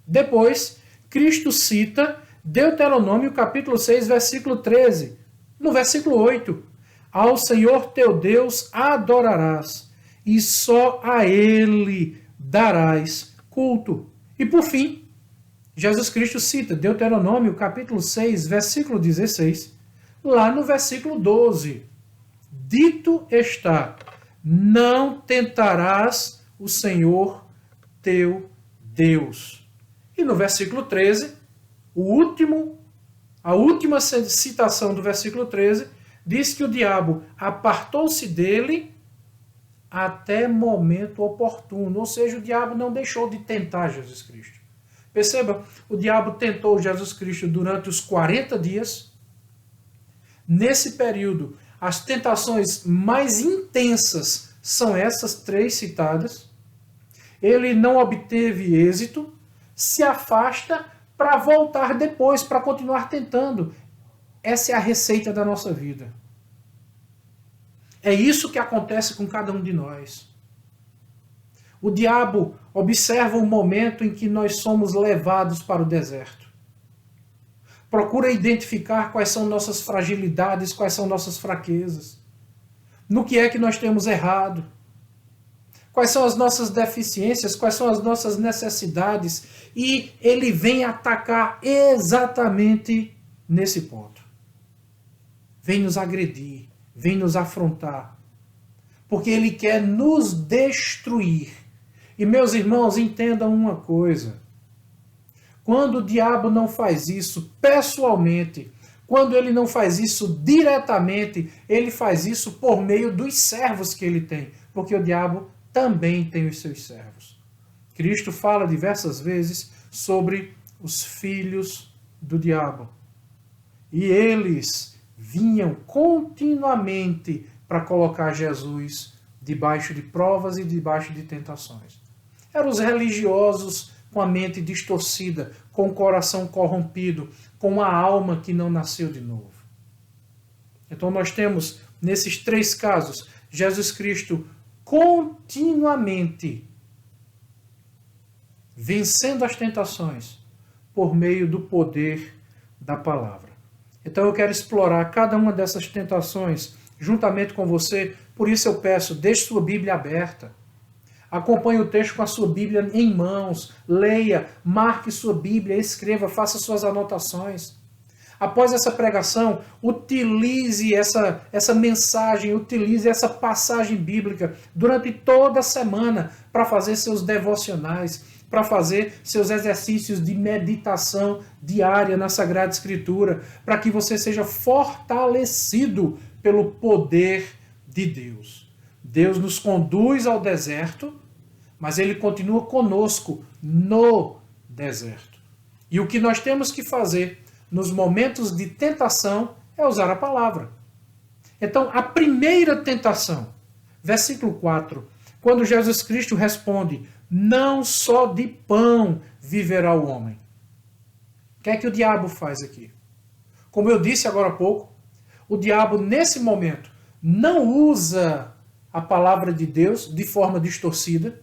Speaker 1: Depois, Cristo cita Deuteronômio capítulo 6, versículo 13. No versículo 8, ao Senhor teu Deus adorarás, e só a Ele darás culto. E por fim, Jesus Cristo cita Deuteronômio capítulo 6, versículo 16, lá no versículo 12. Dito está: não tentarás o Senhor teu Deus. E no versículo 13, a última citação do versículo 13, diz que o diabo apartou-se dele até momento oportuno. Ou seja, o diabo não deixou de tentar Jesus Cristo. Perceba, o diabo tentou Jesus Cristo durante os 40 dias. Nesse período, as tentações mais intensas são essas 3 citadas. Ele não obteve êxito, se afasta para voltar depois, para continuar tentando. Essa é a receita da nossa vida. É isso que acontece com cada um de nós. O diabo observa o momento em que nós somos levados para o deserto. Procura identificar quais são nossas fragilidades, quais são nossas fraquezas. No que é que nós temos errado. Quais são as nossas deficiências, quais são as nossas necessidades. E ele vem atacar exatamente nesse ponto. Vem nos agredir, vem nos afrontar. porque ele quer nos destruir. E meus irmãos, entendam uma coisa. Quando o diabo não faz isso pessoalmente, quando ele não faz isso diretamente, ele faz isso por meio dos servos que ele tem, porque o diabo também tem os seus servos. Cristo fala diversas vezes sobre os filhos do diabo. E eles vinham continuamente para colocar Jesus debaixo de provas e debaixo de tentações. Eram os religiosos com a mente distorcida, com o coração corrompido, com a alma que não nasceu de novo. Então nós temos, nesses três casos, Jesus Cristo continuamente vencendo as tentações por meio do poder da palavra. Então eu quero explorar cada uma dessas tentações juntamente com você, por isso eu peço, deixe sua Bíblia aberta. Acompanhe o texto com a sua Bíblia em mãos, leia, marque sua Bíblia, escreva, faça suas anotações. Após essa pregação, utilize essa mensagem, utilize essa passagem bíblica durante toda a semana para fazer seus devocionais, para fazer seus exercícios de meditação diária na Sagrada Escritura, para que você seja fortalecido pelo poder de Deus. Deus nos conduz ao deserto, mas Ele continua conosco no deserto. E o que nós temos que fazer nos momentos de tentação é usar a palavra. Então, a primeira tentação, versículo 4, quando Jesus Cristo responde, não só de pão viverá o homem. O que é que o diabo faz aqui? Como eu disse agora há pouco, o diabo, nesse momento, não usa a palavra de Deus de forma distorcida.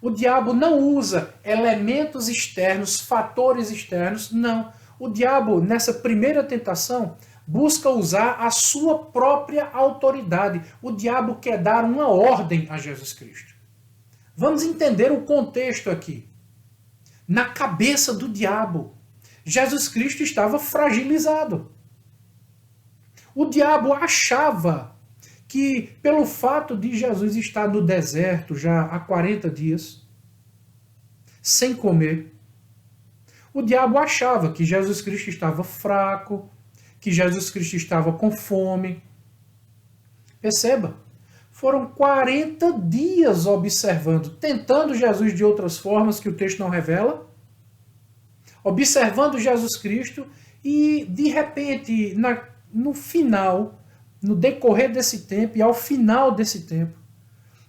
Speaker 1: O diabo não usa elementos externos, fatores externos, não. O diabo, nessa primeira tentação, busca usar a sua própria autoridade. O diabo quer dar uma ordem a Jesus Cristo. Vamos entender o contexto aqui. Na cabeça do diabo, Jesus Cristo estava fragilizado. O diabo achava que, pelo fato de Jesus estar no deserto já há 40 dias, sem comer, o diabo achava que Jesus Cristo estava fraco, que Jesus Cristo estava com fome. Perceba, foram 40 dias observando, tentando Jesus de outras formas que o texto não revela, observando Jesus Cristo e, de repente, no final, no decorrer desse tempo e ao final desse tempo,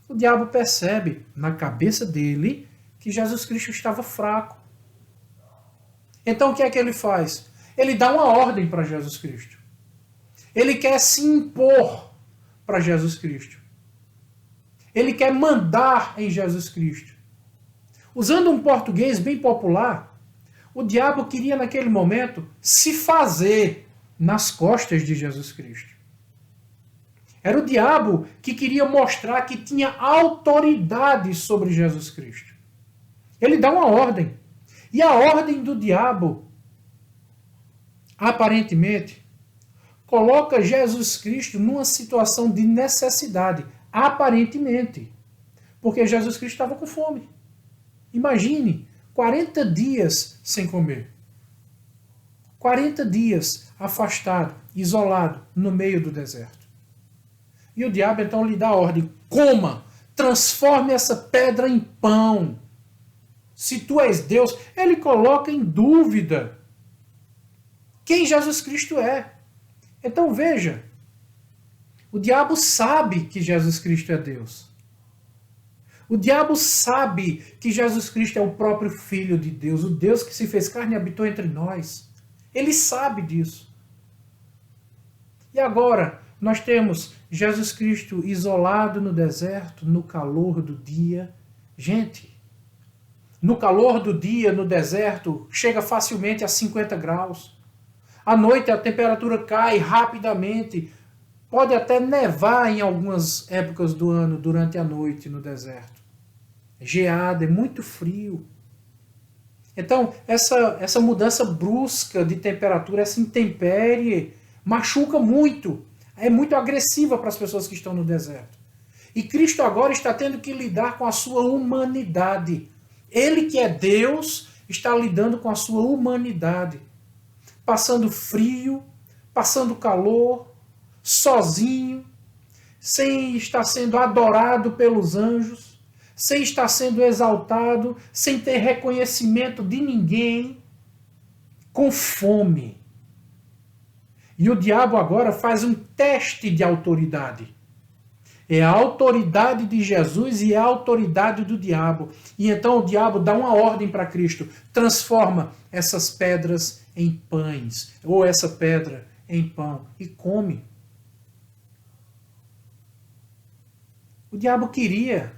Speaker 1: o diabo percebe na cabeça dele que Jesus Cristo estava fraco. Então o que é que ele faz? Ele dá uma ordem para Jesus Cristo. Ele quer se impor para Jesus Cristo. Ele quer mandar em Jesus Cristo. Usando um português bem popular, o diabo queria naquele momento se fazer nas costas de Jesus Cristo. Era o diabo que queria mostrar que tinha autoridade sobre Jesus Cristo. Ele dá uma ordem. E a ordem do diabo, aparentemente, coloca Jesus Cristo numa situação de necessidade. Aparentemente. Porque Jesus Cristo estava com fome. Imagine, 40 dias sem comer. 40 dias afastado, isolado, no meio do deserto. E o diabo então lhe dá a ordem, coma, transforme essa pedra em pão. Se tu és Deus, ele coloca em dúvida quem Jesus Cristo é. Então veja, o diabo sabe que Jesus Cristo é Deus. O diabo sabe que Jesus Cristo é o próprio Filho de Deus, o Deus que se fez carne e habitou entre nós. Ele sabe disso. E agora, nós temos Jesus Cristo isolado no deserto, no calor do dia. Gente, no calor do dia, no deserto, chega facilmente a 50 graus. À noite a temperatura cai rapidamente. Pode até nevar em algumas épocas do ano durante a noite no deserto. Geada, é muito frio. Então, essa mudança brusca de temperatura, essa intempérie, machuca muito é muito agressiva para as pessoas que estão no deserto. E Cristo agora está tendo que lidar com a sua humanidade. Ele que é Deus está lidando com a sua humanidade. Passando frio, passando calor, sozinho, sem estar sendo adorado pelos anjos, sem estar sendo exaltado, sem ter reconhecimento de ninguém, com fome. E o diabo agora faz um teste de autoridade. É a autoridade de Jesus e a autoridade do diabo. E então o diabo dá uma ordem para Cristo: transforma essas pedras em pães, ou essa pedra em pão, e come. O diabo queria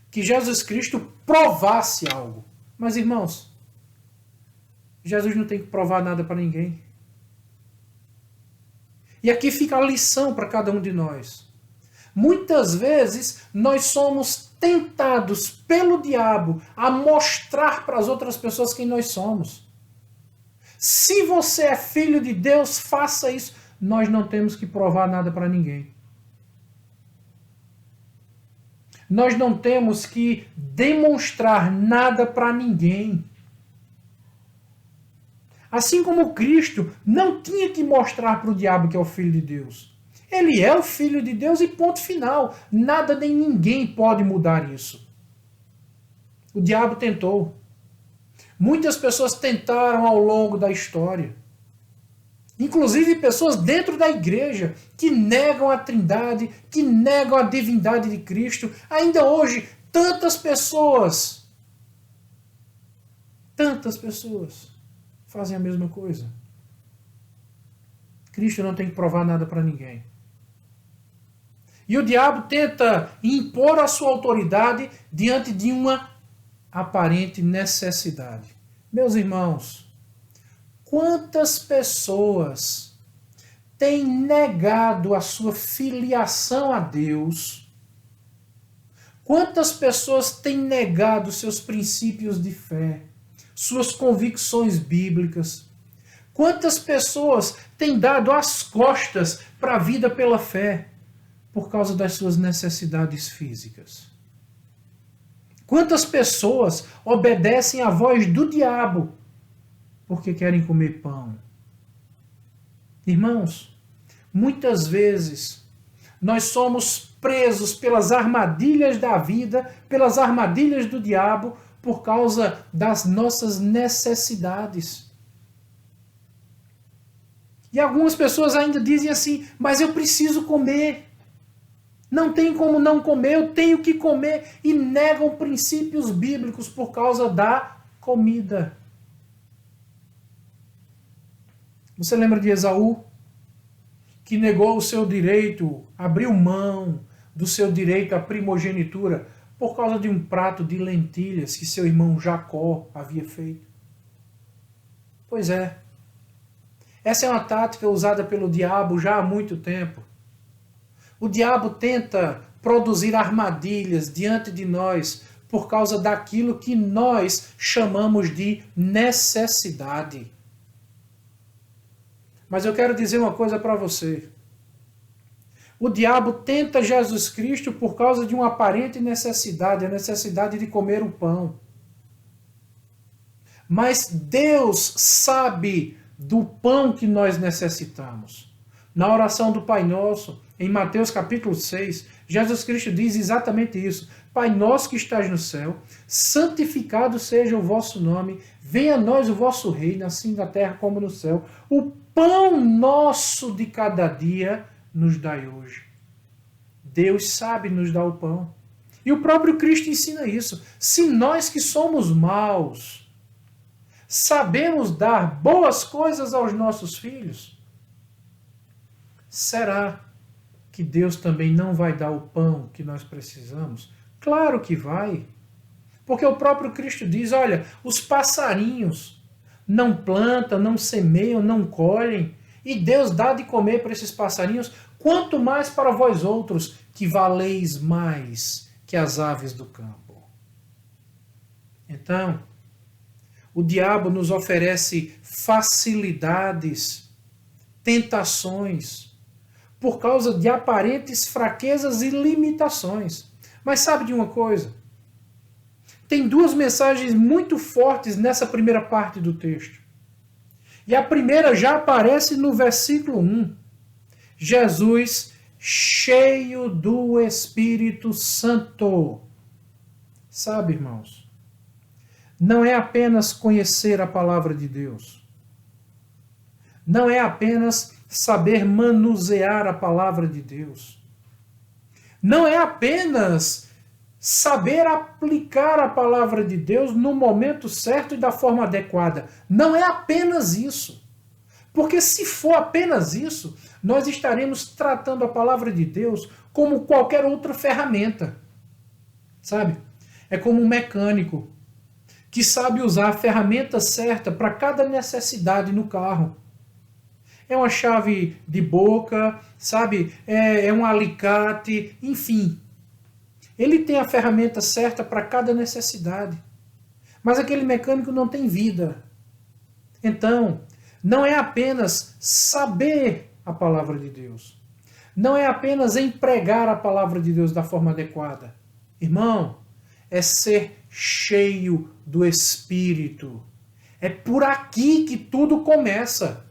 Speaker 1: que Jesus Cristo provasse algo. Mas, irmãos, Jesus não tem que provar nada para ninguém. E aqui fica a lição para cada um de nós. Muitas vezes nós somos tentados pelo diabo a mostrar para as outras pessoas quem nós somos. Se você é filho de Deus, faça isso. Nós não temos que provar nada para ninguém. Nós não temos que demonstrar nada para ninguém. Assim como Cristo não tinha que mostrar para o diabo que é o Filho de Deus. Ele é o Filho de Deus e ponto final. Nada nem ninguém pode mudar isso. O diabo tentou. Muitas pessoas tentaram ao longo da história. Inclusive pessoas dentro da igreja que negam a Trindade, que negam a divindade de Cristo. Ainda hoje, tantas pessoas fazem a mesma coisa. Cristo não tem que provar nada para ninguém. E o diabo tenta impor a sua autoridade diante de uma aparente necessidade. Meus irmãos, quantas pessoas têm negado a sua filiação a Deus? Quantas pessoas têm negado seus princípios de fé, suas convicções bíblicas? Quantas pessoas têm dado as costas para a vida pela fé por causa das suas necessidades físicas? Quantas pessoas obedecem à voz do diabo porque querem comer pão? Irmãos, muitas vezes nós somos presos pelas armadilhas da vida, pelas armadilhas do diabo, por causa das nossas necessidades. E algumas pessoas ainda dizem assim: mas eu preciso comer. Não tem como não comer, eu tenho que comer. E negam princípios bíblicos por causa da comida. Você lembra de Esaú? Que negou o seu direito, abriu mão do seu direito à primogenitura por causa de um prato de lentilhas que seu irmão Jacó havia feito. Pois é. Essa é uma tática usada pelo diabo já há muito tempo. O diabo tenta produzir armadilhas diante de nós por causa daquilo que nós chamamos de necessidade. Mas eu quero dizer uma coisa para você. O diabo tenta Jesus Cristo por causa de uma aparente necessidade, a necessidade de comer o pão. Mas Deus sabe do pão que nós necessitamos. Na oração do Pai Nosso, em Mateus capítulo 6, Jesus Cristo diz exatamente isso. Pai nosso que estás no céu, santificado seja o vosso nome, venha a nós o vosso reino, assim na terra como no céu. O pão nosso de cada dia nos dai hoje. Deus sabe nos dar o pão. E o próprio Cristo ensina isso. Se nós que somos maus sabemos dar boas coisas aos nossos filhos, será que Deus também não vai dar o pão que nós precisamos? Claro que vai. Porque o próprio Cristo diz, olha, os passarinhos não plantam, não semeiam, não colhem, e Deus dá de comer para esses passarinhos, quanto mais para vós outros, que valeis mais que as aves do campo. Então, o diabo nos oferece facilidades, tentações, por causa de aparentes fraquezas e limitações. Mas sabe de uma coisa? Tem duas mensagens muito fortes nessa primeira parte do texto. E a primeira já aparece no versículo 1. Jesus cheio do Espírito Santo. Sabe, irmãos, não é apenas conhecer a palavra de Deus. Não é apenas saber manusear a palavra de Deus. Não é apenas saber aplicar a palavra de Deus no momento certo e da forma adequada. Não é apenas isso. Porque se for apenas isso, nós estaremos tratando a palavra de Deus como qualquer outra ferramenta. Sabe? É como um mecânico que sabe usar a ferramenta certa para cada necessidade no carro. É uma chave de boca, sabe? É um alicate, enfim. Ele tem a ferramenta certa para cada necessidade. Mas aquele mecânico não tem vida. Então, não é apenas saber a palavra de Deus. Não é apenas empregar a palavra de Deus da forma adequada. Irmão, é ser cheio do Espírito. É por aqui que tudo começa.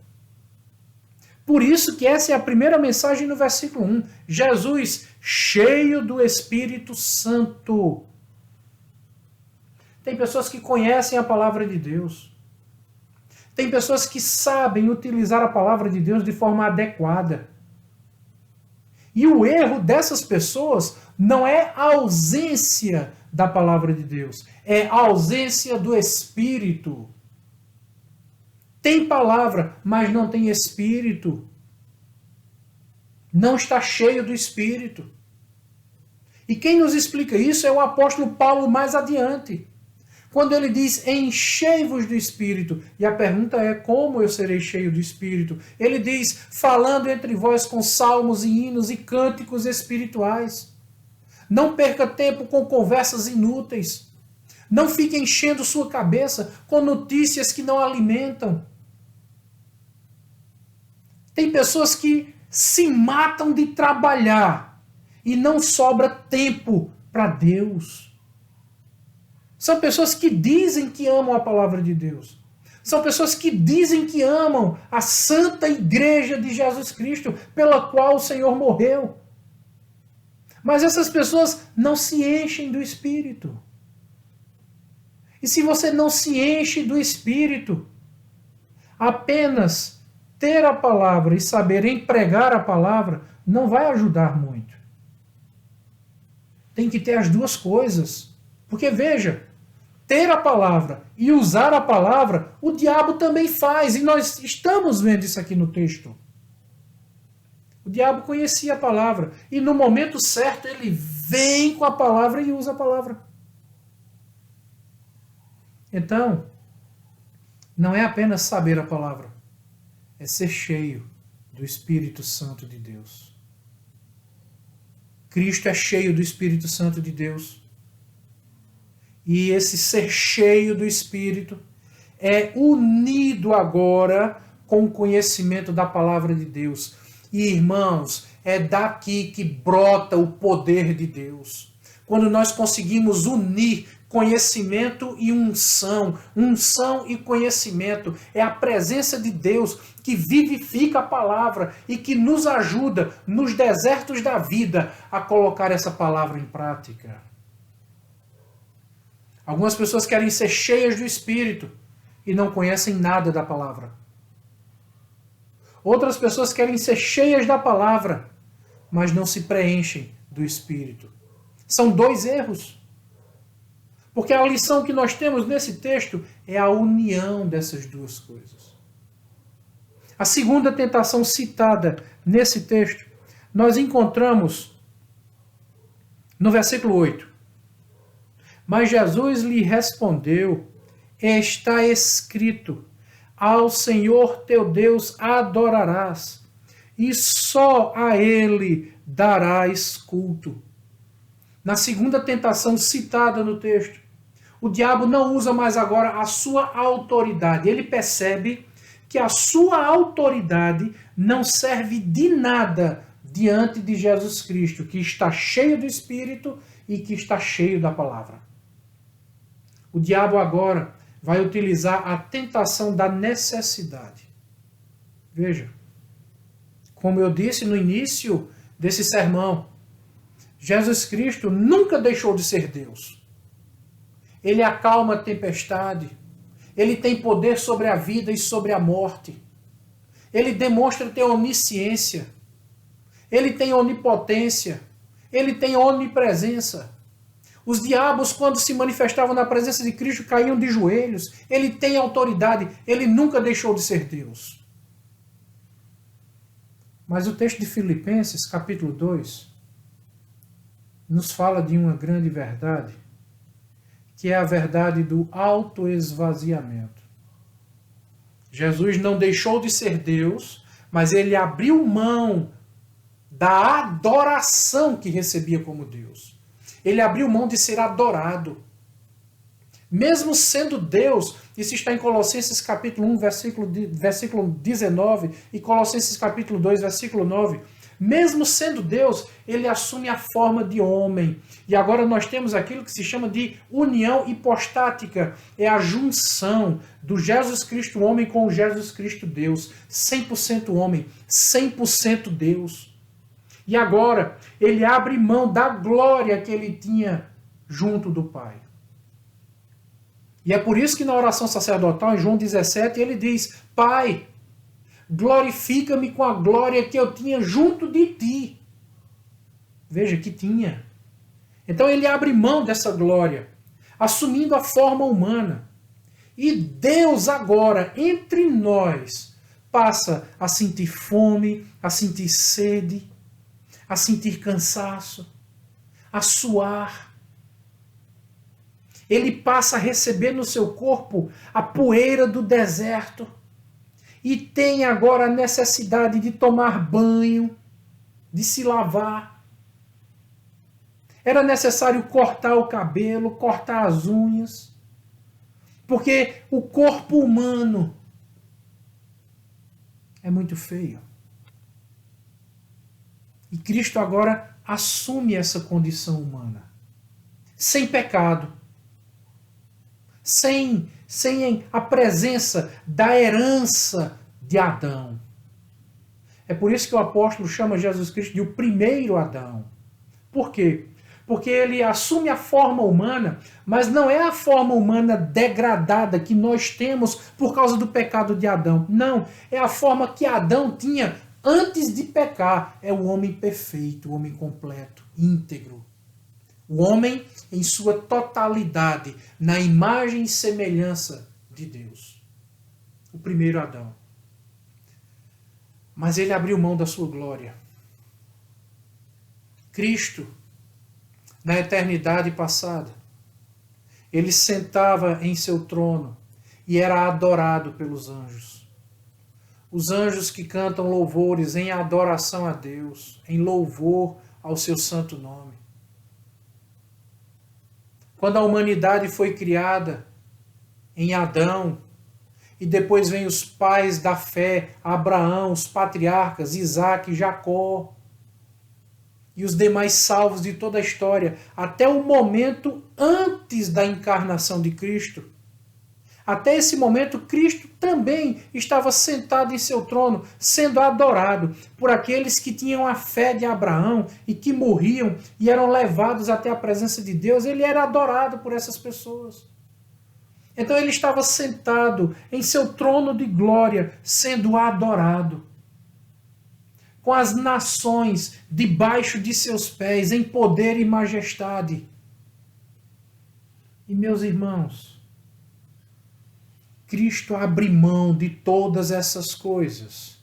Speaker 1: Por isso que essa é a primeira mensagem no versículo 1. Jesus, cheio do Espírito Santo. Tem pessoas que conhecem a palavra de Deus. Tem pessoas que sabem utilizar a palavra de Deus de forma adequada. E o erro dessas pessoas não é a ausência da palavra de Deus, é a ausência do Espírito. Tem palavra, mas não tem Espírito. Não está cheio do Espírito. E quem nos explica isso é o apóstolo Paulo mais adiante. Quando ele diz, enchei-vos do Espírito. E a pergunta é, como eu serei cheio do Espírito? Ele diz, falando entre vós com salmos e hinos e cânticos espirituais. Não perca tempo com conversas inúteis. Não fique enchendo sua cabeça com notícias que não alimentam. Tem pessoas que se matam de trabalhar e não sobra tempo para Deus. São pessoas que dizem que amam a palavra de Deus. São pessoas que dizem que amam a Santa Igreja de Jesus Cristo, pela qual o Senhor morreu. Mas essas pessoas não se enchem do Espírito. E se você não se enche do Espírito, apenas ter a palavra e saber empregar a palavra não vai ajudar muito. Tem que ter as duas coisas. Porque veja, ter a palavra e usar a palavra, o diabo também faz. E nós estamos vendo isso aqui no texto. O diabo conhecia a palavra. E no momento certo ele vem com a palavra e usa a palavra. Então, não é apenas saber a palavra. É ser cheio do Espírito Santo de Deus. Cristo é cheio do Espírito Santo de Deus. E esse ser cheio do Espírito é unido agora com o conhecimento da palavra de Deus. E, irmãos, é daqui que brota o poder de Deus. Quando nós conseguimos unir conhecimento e unção e conhecimento, é a presença de Deus que vivifica a palavra e que nos ajuda nos desertos da vida a colocar essa palavra em prática. Algumas pessoas querem ser cheias do Espírito e não conhecem nada da palavra. Outras pessoas querem ser cheias da palavra, mas não se preenchem do Espírito. São dois erros. Porque a lição que nós temos nesse texto é a união dessas duas coisas. A segunda tentação citada nesse texto, nós encontramos no versículo 8. Mas Jesus lhe respondeu, está escrito, ao Senhor teu Deus adorarás, e só a Ele darás culto. Na segunda tentação citada no texto, o diabo não usa mais agora a sua autoridade. Ele percebe que a sua autoridade não serve de nada diante de Jesus Cristo, que está cheio do Espírito e que está cheio da palavra. O diabo agora vai utilizar a tentação da necessidade. Veja, como eu disse no início desse sermão, Jesus Cristo nunca deixou de ser Deus. Ele acalma a tempestade, ele tem poder sobre a vida e sobre a morte. Ele demonstra ter onisciência, ele tem onipotência, ele tem onipresença. Os diabos, quando se manifestavam na presença de Cristo, caíam de joelhos. Ele tem autoridade, ele nunca deixou de ser Deus. Mas o texto de Filipenses, capítulo 2, nos fala de uma grande verdade, que é a verdade do autoesvaziamento. Jesus não deixou de ser Deus, mas ele abriu mão da adoração que recebia como Deus. Ele abriu mão de ser adorado. Mesmo sendo Deus, isso está em Colossenses capítulo 1, versículo 19, e Colossenses capítulo 2, versículo 9. Mesmo sendo Deus, ele assume a forma de homem. E agora nós temos aquilo que se chama de união hipostática. É a junção do Jesus Cristo homem com o Jesus Cristo Deus. 100% homem, 100% Deus. E agora, ele abre mão da glória que ele tinha junto do Pai. E é por isso que na oração sacerdotal, em João 17, ele diz: Pai, glorifica-me com a glória que eu tinha junto de ti. Veja que tinha. Então ele abre mão dessa glória, assumindo a forma humana. E Deus agora, entre nós, passa a sentir fome, a sentir sede, a sentir cansaço, a suar. Ele passa a receber no seu corpo a poeira do deserto e tem agora a necessidade de tomar banho, de se lavar. Era necessário cortar o cabelo, cortar as unhas, porque o corpo humano é muito feio. E Cristo agora assume essa condição humana, sem pecado, sem a presença da herança de Adão. É por isso que o apóstolo chama Jesus Cristo de o primeiro Adão. Por quê? Porque ele assume a forma humana, mas não é a forma humana degradada que nós temos por causa do pecado de Adão. Não, é a forma que Adão tinha antes de pecar. É o homem perfeito, o homem completo, íntegro. O homem em sua totalidade, na imagem e semelhança de Deus. O primeiro Adão. Mas ele abriu mão da sua glória. Cristo, na eternidade passada, ele sentava em seu trono e era adorado pelos anjos. Os anjos que cantam louvores em adoração a Deus, em louvor ao seu santo nome. Quando a humanidade foi criada em Adão, e depois vem os pais da fé, Abraão, os patriarcas, Isaac, Jacó, e os demais salvos de toda a história, até o momento antes da encarnação de Cristo. Até esse momento, Cristo também estava sentado em seu trono, sendo adorado por aqueles que tinham a fé de Abraão e que morriam e eram levados até a presença de Deus. Ele era adorado por essas pessoas. Então ele estava sentado em seu trono de glória, sendo adorado, com as nações debaixo de seus pés, em poder e majestade. E meus irmãos, Cristo abre mão de todas essas coisas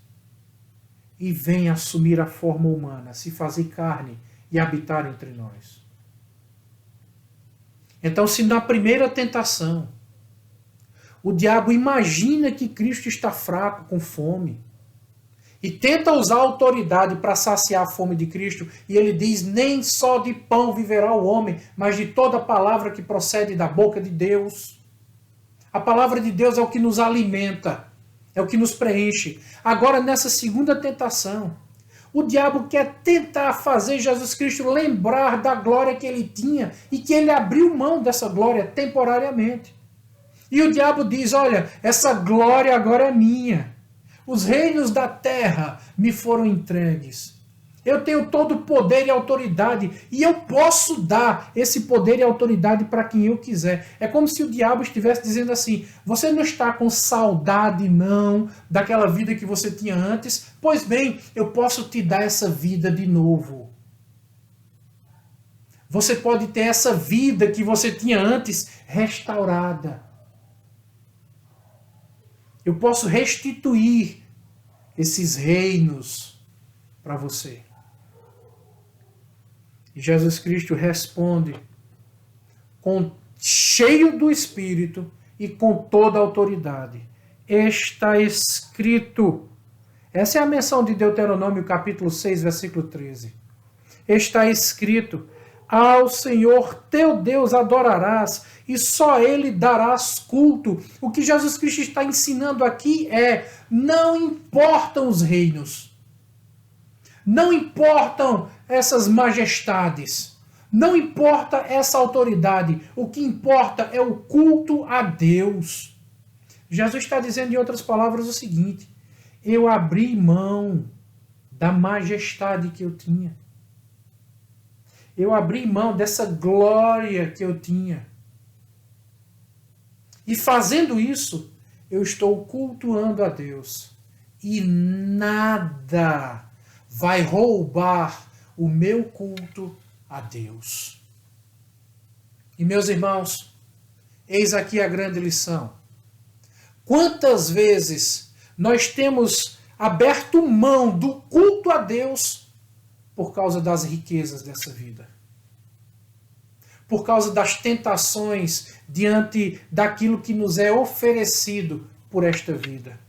Speaker 1: e vem assumir a forma humana, se fazer carne e habitar entre nós. Então, se na primeira tentação o diabo imagina que Cristo está fraco, com fome, e tenta usar a autoridade para saciar a fome de Cristo, e ele diz: nem só de pão viverá o homem, mas de toda palavra que procede da boca de Deus. A palavra de Deus é o que nos alimenta, é o que nos preenche. Agora, nessa segunda tentação, O diabo quer tentar fazer Jesus Cristo lembrar da glória que ele tinha e que ele abriu mão dessa glória temporariamente. E o diabo diz, olha, essa glória agora é minha. Os reinos da terra me foram entregues. Eu tenho todo o poder e autoridade e eu posso dar esse poder e autoridade para quem eu quiser. É como se o diabo estivesse dizendo assim, você não está com saudade não daquela vida que você tinha antes? Pois bem, eu posso te dar essa vida de novo. Você pode ter essa vida que você tinha antes restaurada. Eu posso restituir esses reinos para você. E Jesus Cristo responde cheio do Espírito e com toda a autoridade. Está escrito. Essa é a menção de Deuteronômio capítulo 6, versículo 13. Está escrito, ao Senhor teu Deus adorarás e só Ele darás culto. O que Jesus Cristo está ensinando aqui é, não importam os reinos. Não importam essas majestades. Não importa essa autoridade. O que importa é o culto a Deus. Jesus está dizendo, em outras palavras, o seguinte, eu abri mão da majestade que eu tinha. Eu abri mão dessa glória que eu tinha. E fazendo isso, eu estou cultuando a Deus. E nada vai roubar o meu culto a Deus. E meus irmãos, eis aqui a grande lição. Quantas vezes nós temos aberto mão do culto a Deus por causa das riquezas dessa vida? Por causa das tentações diante daquilo que nos é oferecido por esta vida.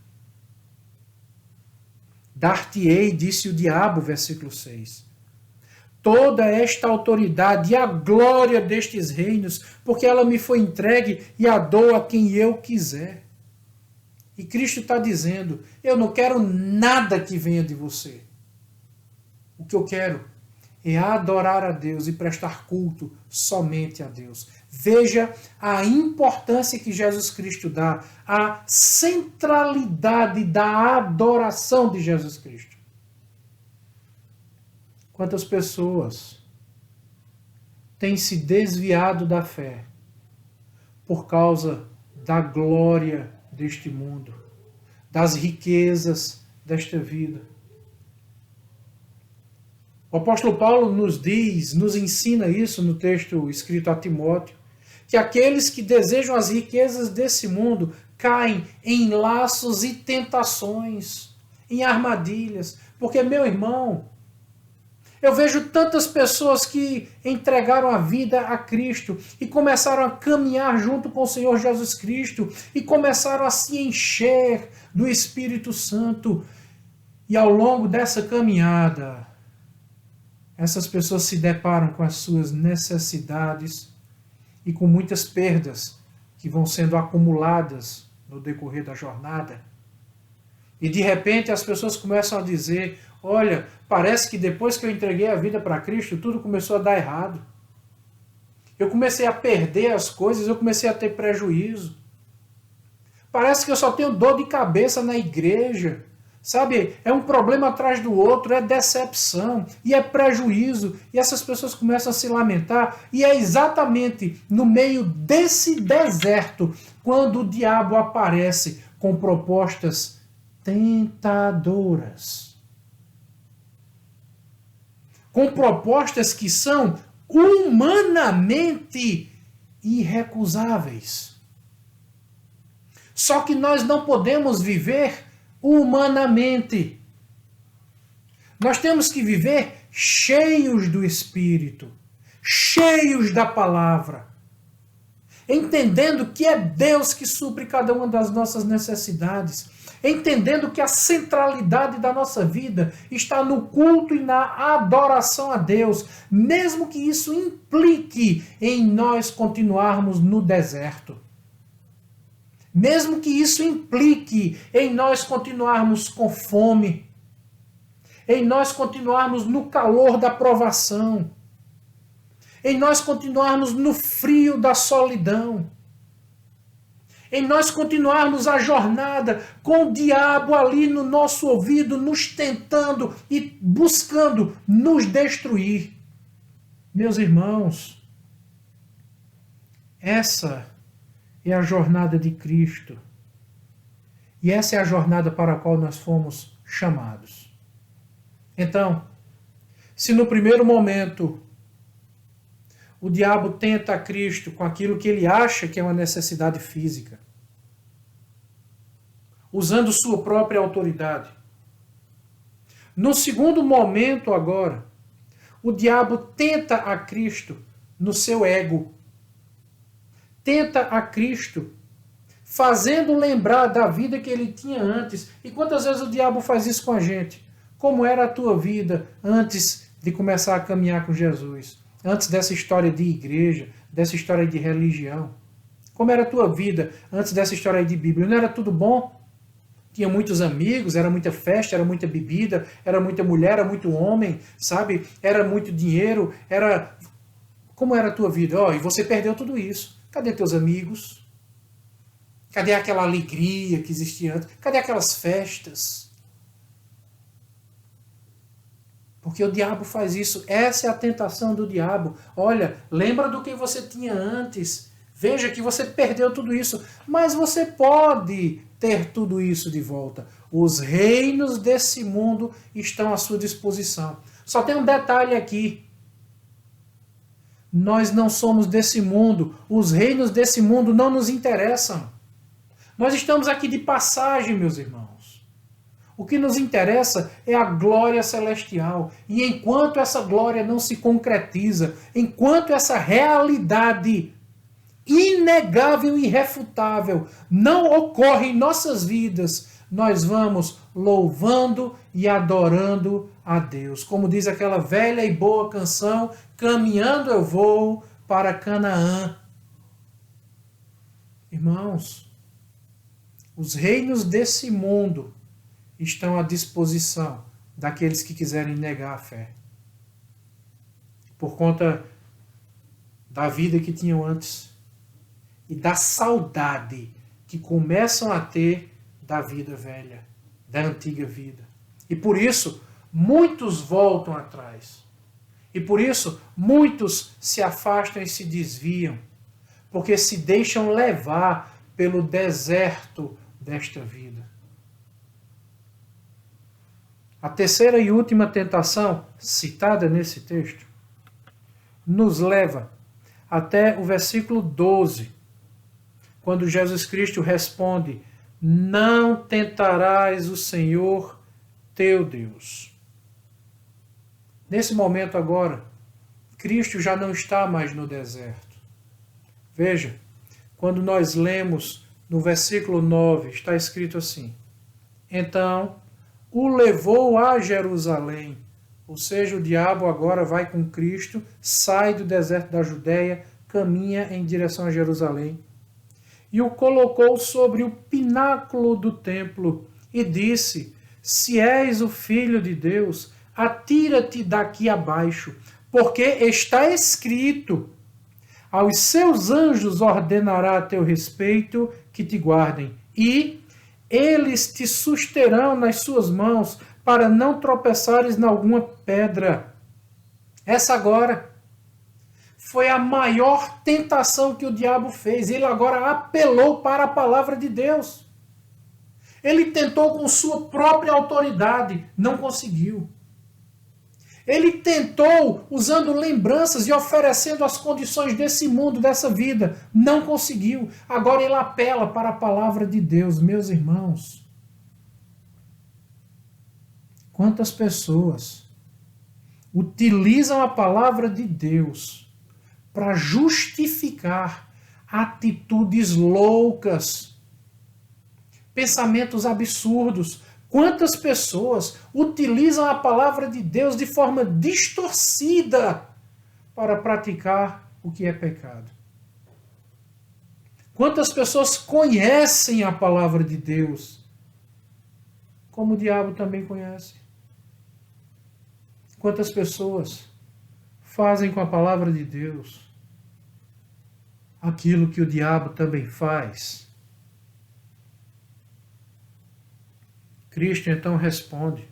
Speaker 1: Dar-te-ei, disse o diabo, versículo 6. Toda esta autoridade e a glória destes reinos, porque ela me foi entregue e a dou a quem eu quiser. E Cristo está dizendo, eu não quero nada que venha de você. O que eu quero é adorar a Deus e prestar culto somente a Deus. Veja a importância que Jesus Cristo dá, a centralidade da adoração de Jesus Cristo. Quantas pessoas têm se desviado da fé por causa da glória deste mundo, das riquezas desta vida. O apóstolo Paulo nos diz, nos ensina isso no texto escrito a Timóteo, que aqueles que desejam as riquezas desse mundo caem em laços e tentações, em armadilhas. Porque, meu irmão, eu vejo tantas pessoas que entregaram a vida a Cristo e começaram a caminhar junto com o Senhor Jesus Cristo e começaram a se encher do Espírito Santo. E ao longo dessa caminhada, essas pessoas se deparam com as suas necessidades e com muitas perdas que vão sendo acumuladas no decorrer da jornada. E de repente as pessoas começam a dizer, olha, parece que depois que eu entreguei a vida para Cristo, tudo começou a dar errado. Eu comecei a perder as coisas, eu comecei a ter prejuízo. Parece que eu só tenho dor de cabeça na igreja. Sabe, é um problema atrás do outro, é decepção e é prejuízo. E essas pessoas começam a se lamentar. E é exatamente no meio desse deserto quando o diabo aparece com propostas tentadoras. Com propostas que são humanamente irrecusáveis. Só que nós não podemos viver humanamente. Nós temos que viver cheios do Espírito, cheios da palavra, entendendo que é Deus que supre cada uma das nossas necessidades, entendendo que a centralidade da nossa vida está no culto e na adoração a Deus, mesmo que isso implique em nós continuarmos no deserto. Mesmo que isso implique em nós continuarmos com fome. em nós continuarmos no calor da provação, em nós continuarmos no frio da solidão, em nós continuarmos a jornada com o diabo ali no nosso ouvido, nos tentando e buscando nos destruir. Meus irmãos, essa é a jornada de Cristo. E essa é a jornada para a qual nós fomos chamados. Então, se no primeiro momento o diabo tenta a Cristo com aquilo que ele acha que é uma necessidade física, usando sua própria autoridade. No segundo momento agora, o diabo tenta a Cristo no seu ego. Tenta a Cristo fazendo lembrar da vida que ele tinha antes. E quantas vezes o diabo faz isso com a gente? Como era a tua vida antes de começar a caminhar com Jesus? Antes dessa história de igreja, dessa história de religião? Como era a tua vida antes dessa história de Bíblia? Não era tudo bom? Tinha muitos amigos, era muita festa, era muita bebida, era muita mulher, era muito homem, sabe? Era muito dinheiro, era... Como era a tua vida? E você perdeu tudo isso. Cadê teus amigos? Cadê aquela alegria que existia antes? Cadê aquelas festas? Porque o diabo faz isso. Essa é a tentação do diabo. Olha, lembra do que você tinha antes. Veja que você perdeu tudo isso. Mas você pode ter tudo isso de volta. Os reinos desse mundo estão à sua disposição. Só tem um detalhe aqui. Nós não somos desse mundo. Os reinos desse mundo não nos interessam. Nós estamos aqui de passagem, meus irmãos. O que nos interessa é a glória celestial. E enquanto essa glória não se concretiza, enquanto essa realidade inegável e irrefutável não ocorre em nossas vidas, nós vamos louvando e adorando a Deus. Como diz aquela velha e boa canção, caminhando eu vou para Canaã. Irmãos, os reinos desse mundo estão à disposição daqueles que quiserem negar a fé. Por conta da vida que tinham antes e da saudade que começam a ter da vida velha, da antiga vida. E por isso, muitos voltam atrás. E por isso, muitos se afastam e se desviam, porque se deixam levar pelo deserto desta vida. A terceira e última tentação, citada nesse texto, nos leva até o versículo 12, quando Jesus Cristo responde: não tentarás o Senhor teu Deus. Nesse momento agora, Cristo já não está mais no deserto. Veja, quando nós lemos no versículo 9, está escrito assim: então o levou a Jerusalém. Ou seja, o diabo agora vai com Cristo, sai do deserto da Judéia, caminha em direção a Jerusalém. E o colocou sobre o pináculo do templo e disse: se és o Filho de Deus, atira-te daqui abaixo, porque está escrito: aos seus anjos ordenará a teu respeito que te guardem, e eles te susterão nas suas mãos, para não tropeçares em alguma pedra. Essa agora foi a maior tentação que o diabo fez. Ele agora apelou para a palavra de Deus. Ele tentou com sua própria autoridade, não conseguiu. Ele tentou usando lembranças e oferecendo as condições desse mundo, dessa vida. Não conseguiu. Agora ele apela para a palavra de Deus. Meus irmãos, quantas pessoas utilizam a palavra de Deus para justificar atitudes loucas, pensamentos absurdos. Quantas pessoas utilizam a palavra de Deus de forma distorcida para praticar o que é pecado? Quantas pessoas conhecem a palavra de Deus, como o diabo também conhece? Quantas pessoas fazem com a palavra de Deus aquilo que o diabo também faz? Cristo então responde,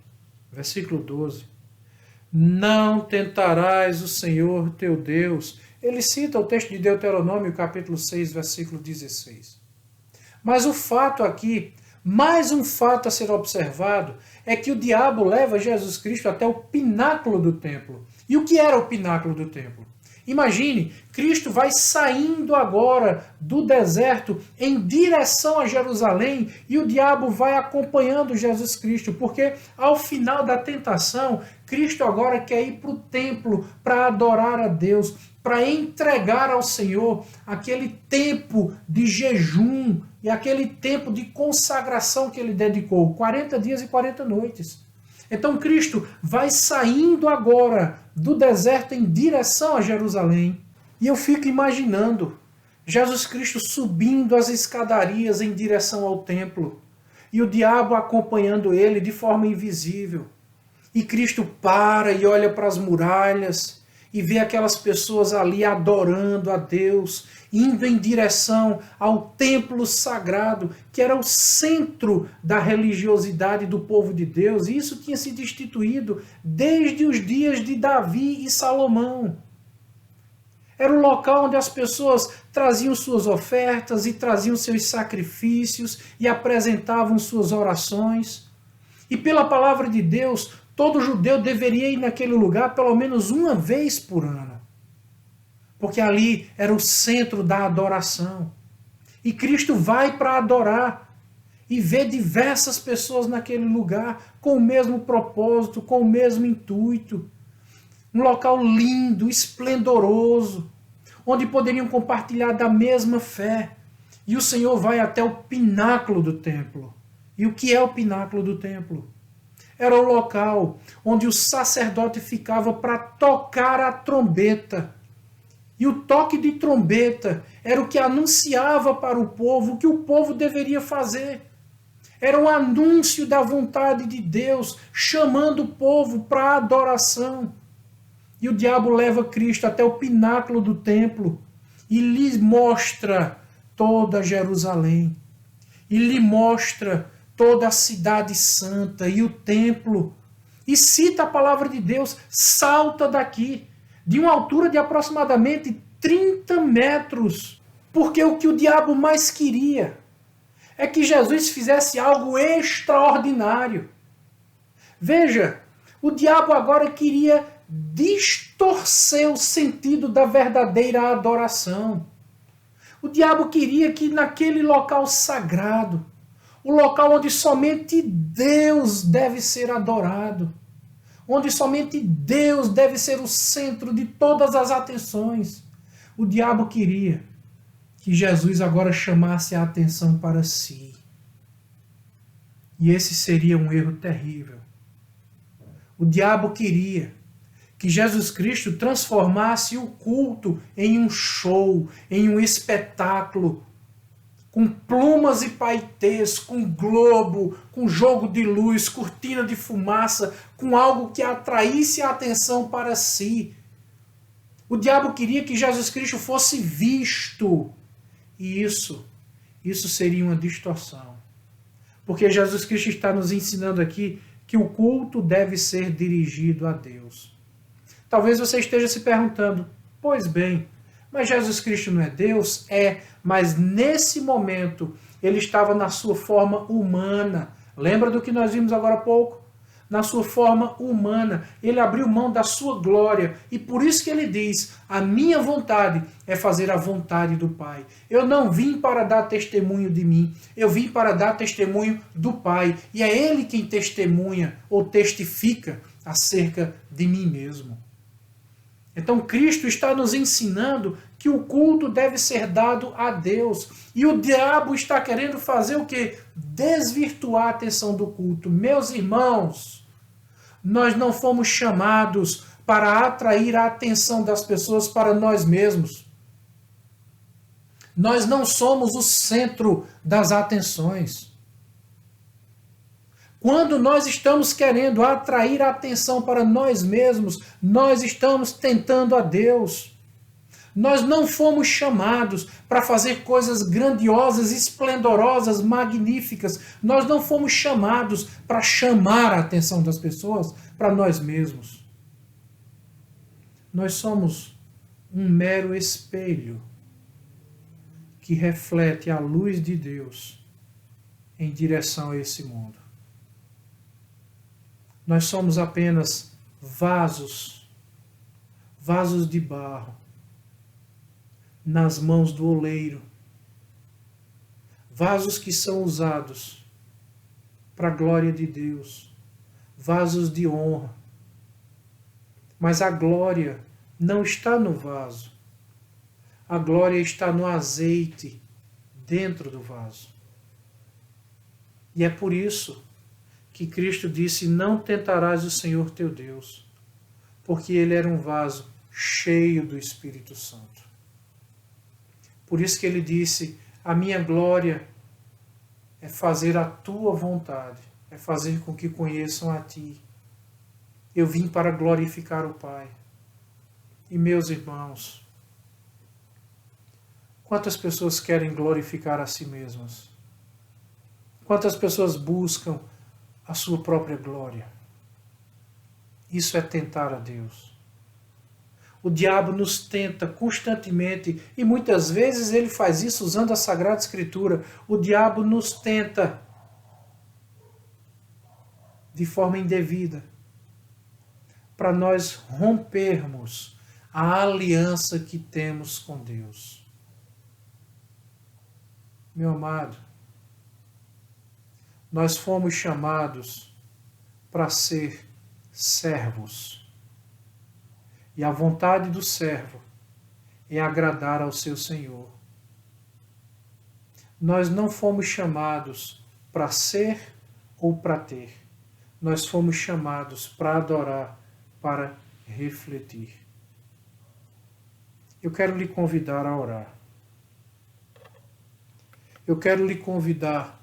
Speaker 1: versículo 12: não tentarás o Senhor teu Deus. Ele cita o texto de Deuteronômio, capítulo 6, versículo 16. Mas o fato aqui, mais um fato a ser observado, é que o diabo leva Jesus Cristo até o pináculo do templo. E o que era o pináculo do templo? Imagine, Cristo vai saindo agora do deserto em direção a Jerusalém e o diabo vai acompanhando Jesus Cristo, porque ao final da tentação, Cristo agora quer ir para o templo para adorar a Deus, para entregar ao Senhor aquele tempo de jejum e aquele tempo de consagração que ele dedicou, 40 dias e 40 noites. Então Cristo vai saindo agora do deserto em direção a Jerusalém. E eu fico imaginando Jesus Cristo subindo as escadarias em direção ao templo. E o diabo acompanhando ele de forma invisível. E Cristo para e olha para as muralhas e vê aquelas pessoas ali adorando a Deus, indo em direção ao templo sagrado, que era o centro da religiosidade do povo de Deus. E isso tinha sido instituído desde os dias de Davi e Salomão. Era o local onde as pessoas traziam suas ofertas e traziam seus sacrifícios e apresentavam suas orações. E pela palavra de Deus, todo judeu deveria ir naquele lugar pelo menos uma vez por ano. Porque ali era o centro da adoração. E Cristo vai para adorar e vê diversas pessoas naquele lugar com o mesmo propósito, com o mesmo intuito. Um local lindo, esplendoroso, onde poderiam compartilhar da mesma fé. E o Senhor vai até o pináculo do templo. E o que é o pináculo do templo? Era o local onde o sacerdote ficava para tocar a trombeta. E o toque de trombeta era o que anunciava para o povo o que o povo deveria fazer. Era um anúncio da vontade de Deus, chamando o povo para a adoração. E o diabo leva Cristo até o pináculo do templo e lhe mostra toda Jerusalém. E lhe mostra toda a cidade santa e o templo. E cita a palavra de Deus, salta daqui, de uma altura de aproximadamente 30 metros. Porque o que o diabo mais queria é que Jesus fizesse algo extraordinário. Veja, o diabo agora queria distorcer o sentido da verdadeira adoração. O diabo queria que naquele local sagrado, o local onde somente Deus deve ser adorado, onde somente Deus deve ser o centro de todas as atenções, o diabo queria que Jesus agora chamasse a atenção para si. E esse seria um erro terrível. O diabo queria que Jesus Cristo transformasse o culto em um show, em um espetáculo, com plumas e paetês, com globo, com jogo de luz, cortina de fumaça, com algo que atraísse a atenção para si. O diabo queria que Jesus Cristo fosse visto. E isso seria uma distorção. Porque Jesus Cristo está nos ensinando aqui que o culto deve ser dirigido a Deus. Talvez você esteja se perguntando, pois bem, mas Jesus Cristo não é Deus? É, mas nesse momento ele estava na sua forma humana. Lembra do que nós vimos agora há pouco? Na sua forma humana. Ele abriu mão da sua glória. E por isso que ele diz, a minha vontade é fazer a vontade do Pai. Eu não vim para dar testemunho de mim. Eu vim para dar testemunho do Pai. E é Ele quem testemunha ou testifica acerca de mim mesmo. Então Cristo está nos ensinando que o culto deve ser dado a Deus. E o diabo está querendo fazer o quê? Desvirtuar a atenção do culto. Meus irmãos, nós não fomos chamados para atrair a atenção das pessoas para nós mesmos. Nós não somos o centro das atenções. Quando nós estamos querendo atrair a atenção para nós mesmos, nós estamos tentando a Deus. Nós não fomos chamados para fazer coisas grandiosas, esplendorosas, magníficas. Nós não fomos chamados para chamar a atenção das pessoas para nós mesmos. Nós somos um mero espelho que reflete a luz de Deus em direção a esse mundo. Nós somos apenas vasos de barro, nas mãos do oleiro, vasos que são usados para a glória de Deus, vasos de honra. Mas a glória não está no vaso, a glória está no azeite dentro do vaso. E é por isso que Cristo disse: não tentarás o Senhor teu Deus, porque ele era um vaso cheio do Espírito Santo. Por isso que ele disse: a minha glória é fazer a tua vontade, é fazer com que conheçam a ti. Eu vim para glorificar o Pai. E meus irmãos, quantas pessoas querem glorificar a si mesmas? Quantas pessoas buscam a sua própria glória? Isso é tentar a Deus. O diabo nos tenta constantemente, e muitas vezes ele faz isso usando a Sagrada Escritura. O diabo nos tenta de forma indevida, para nós rompermos a aliança que temos com Deus. Meu amado, nós fomos chamados para ser servos. E a vontade do servo é agradar ao seu Senhor. Nós não fomos chamados para ser ou para ter. Nós fomos chamados para adorar, para refletir. Eu quero lhe convidar a orar. Eu quero lhe convidar,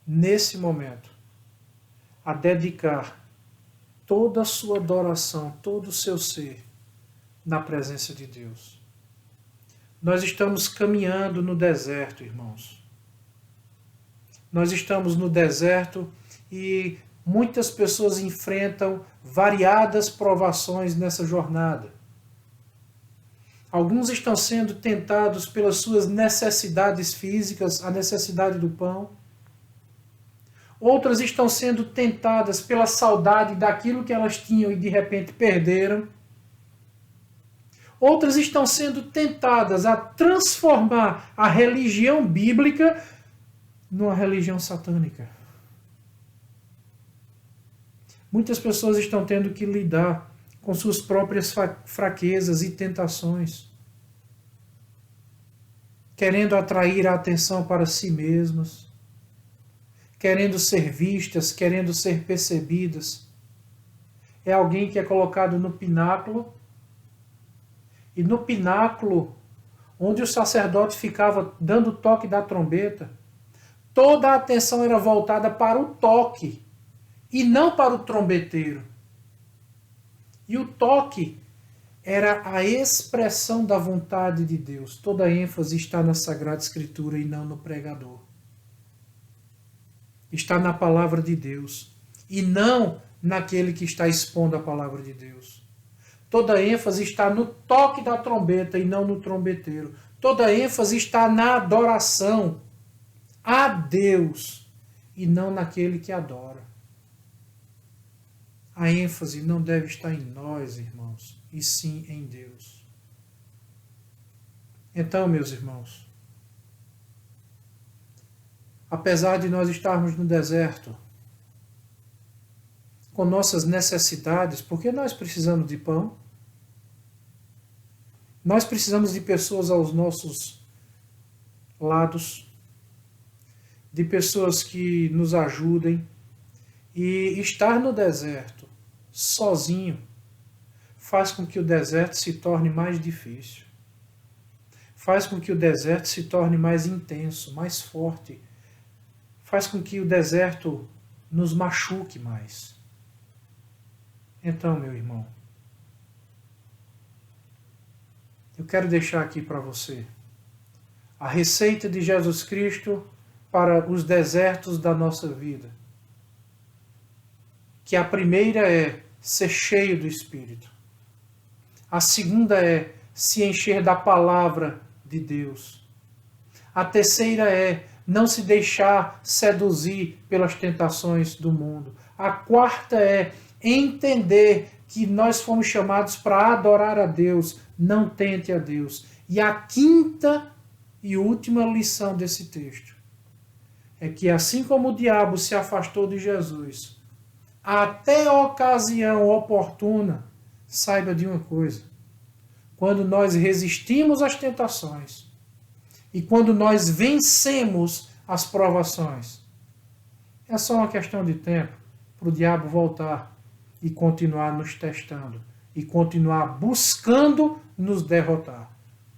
Speaker 1: nesse momento, a dedicar toda a sua adoração, todo o seu ser na presença de Deus. Nós estamos caminhando no deserto, irmãos. Nós estamos no deserto e muitas pessoas enfrentam variadas provações nessa jornada. Alguns estão sendo tentados pelas suas necessidades físicas, a necessidade do pão. Outras estão sendo tentadas pela saudade daquilo que elas tinham e de repente perderam. Outras estão sendo tentadas a transformar a religião bíblica numa religião satânica. Muitas pessoas estão tendo que lidar com suas próprias fraquezas e tentações, querendo atrair a atenção para si mesmas, querendo ser vistas, querendo ser percebidas. É alguém que é colocado no pináculo, e no pináculo, onde o sacerdote ficava dando o toque da trombeta, toda a atenção era voltada para o toque, e não para o trombeteiro. E o toque era a expressão da vontade de Deus. Toda a ênfase está na Sagrada Escritura e não no pregador. Está na palavra de Deus e não naquele que está expondo a palavra de Deus. Toda a ênfase está no toque da trombeta e não no trombeteiro. Toda a ênfase está na adoração a Deus e não naquele que adora. A ênfase não deve estar em nós, irmãos, e sim em Deus. Então, meus irmãos, apesar de nós estarmos no deserto, com nossas necessidades, porque nós precisamos de pão, nós precisamos de pessoas aos nossos lados, de pessoas que nos ajudem, e estar no deserto sozinho faz com que o deserto se torne mais difícil, faz com que o deserto se torne mais intenso, mais forte, faz com que o deserto nos machuque mais. Então, meu irmão, eu quero deixar aqui para você a receita de Jesus Cristo para os desertos da nossa vida. Que a primeira é ser cheio do Espírito. A segunda é se encher da palavra de Deus. A terceira é não se deixar seduzir pelas tentações do mundo. A quarta é entender que nós fomos chamados para adorar a Deus, não tente a Deus. E a quinta e última lição desse texto é que assim como o diabo se afastou de Jesus, até a ocasião oportuna, saiba de uma coisa: quando nós resistimos às tentações e quando nós vencemos as provações, é só uma questão de tempo para o diabo voltar e continuar nos testando e continuar buscando nos derrotar.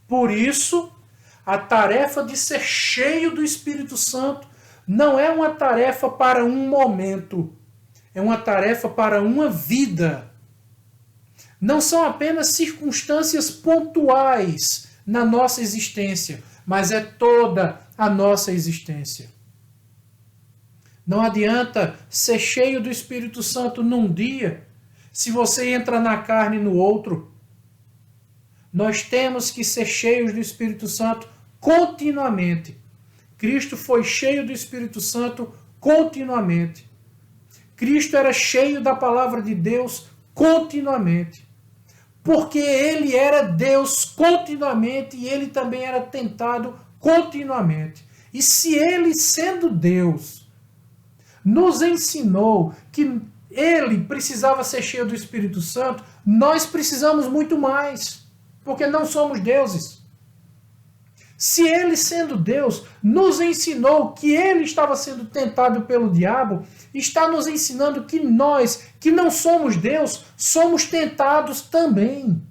Speaker 1: Por isso, a tarefa de ser cheio do Espírito Santo não é uma tarefa para um momento, é uma tarefa para uma vida. Não são apenas circunstâncias pontuais na nossa existência, mas é toda a nossa existência. Não adianta ser cheio do Espírito Santo num dia, se você entra na carne no outro. Nós temos que ser cheios do Espírito Santo continuamente. Cristo foi cheio do Espírito Santo continuamente. Cristo era cheio da palavra de Deus continuamente. Porque ele era Deus continuamente e ele também era tentado continuamente. E se ele, sendo Deus, nos ensinou que ele precisava ser cheio do Espírito Santo, nós precisamos muito mais, porque não somos deuses. Se ele, sendo Deus, nos ensinou que ele estava sendo tentado pelo diabo, está nos ensinando que nós, que não somos Deus, somos tentados também.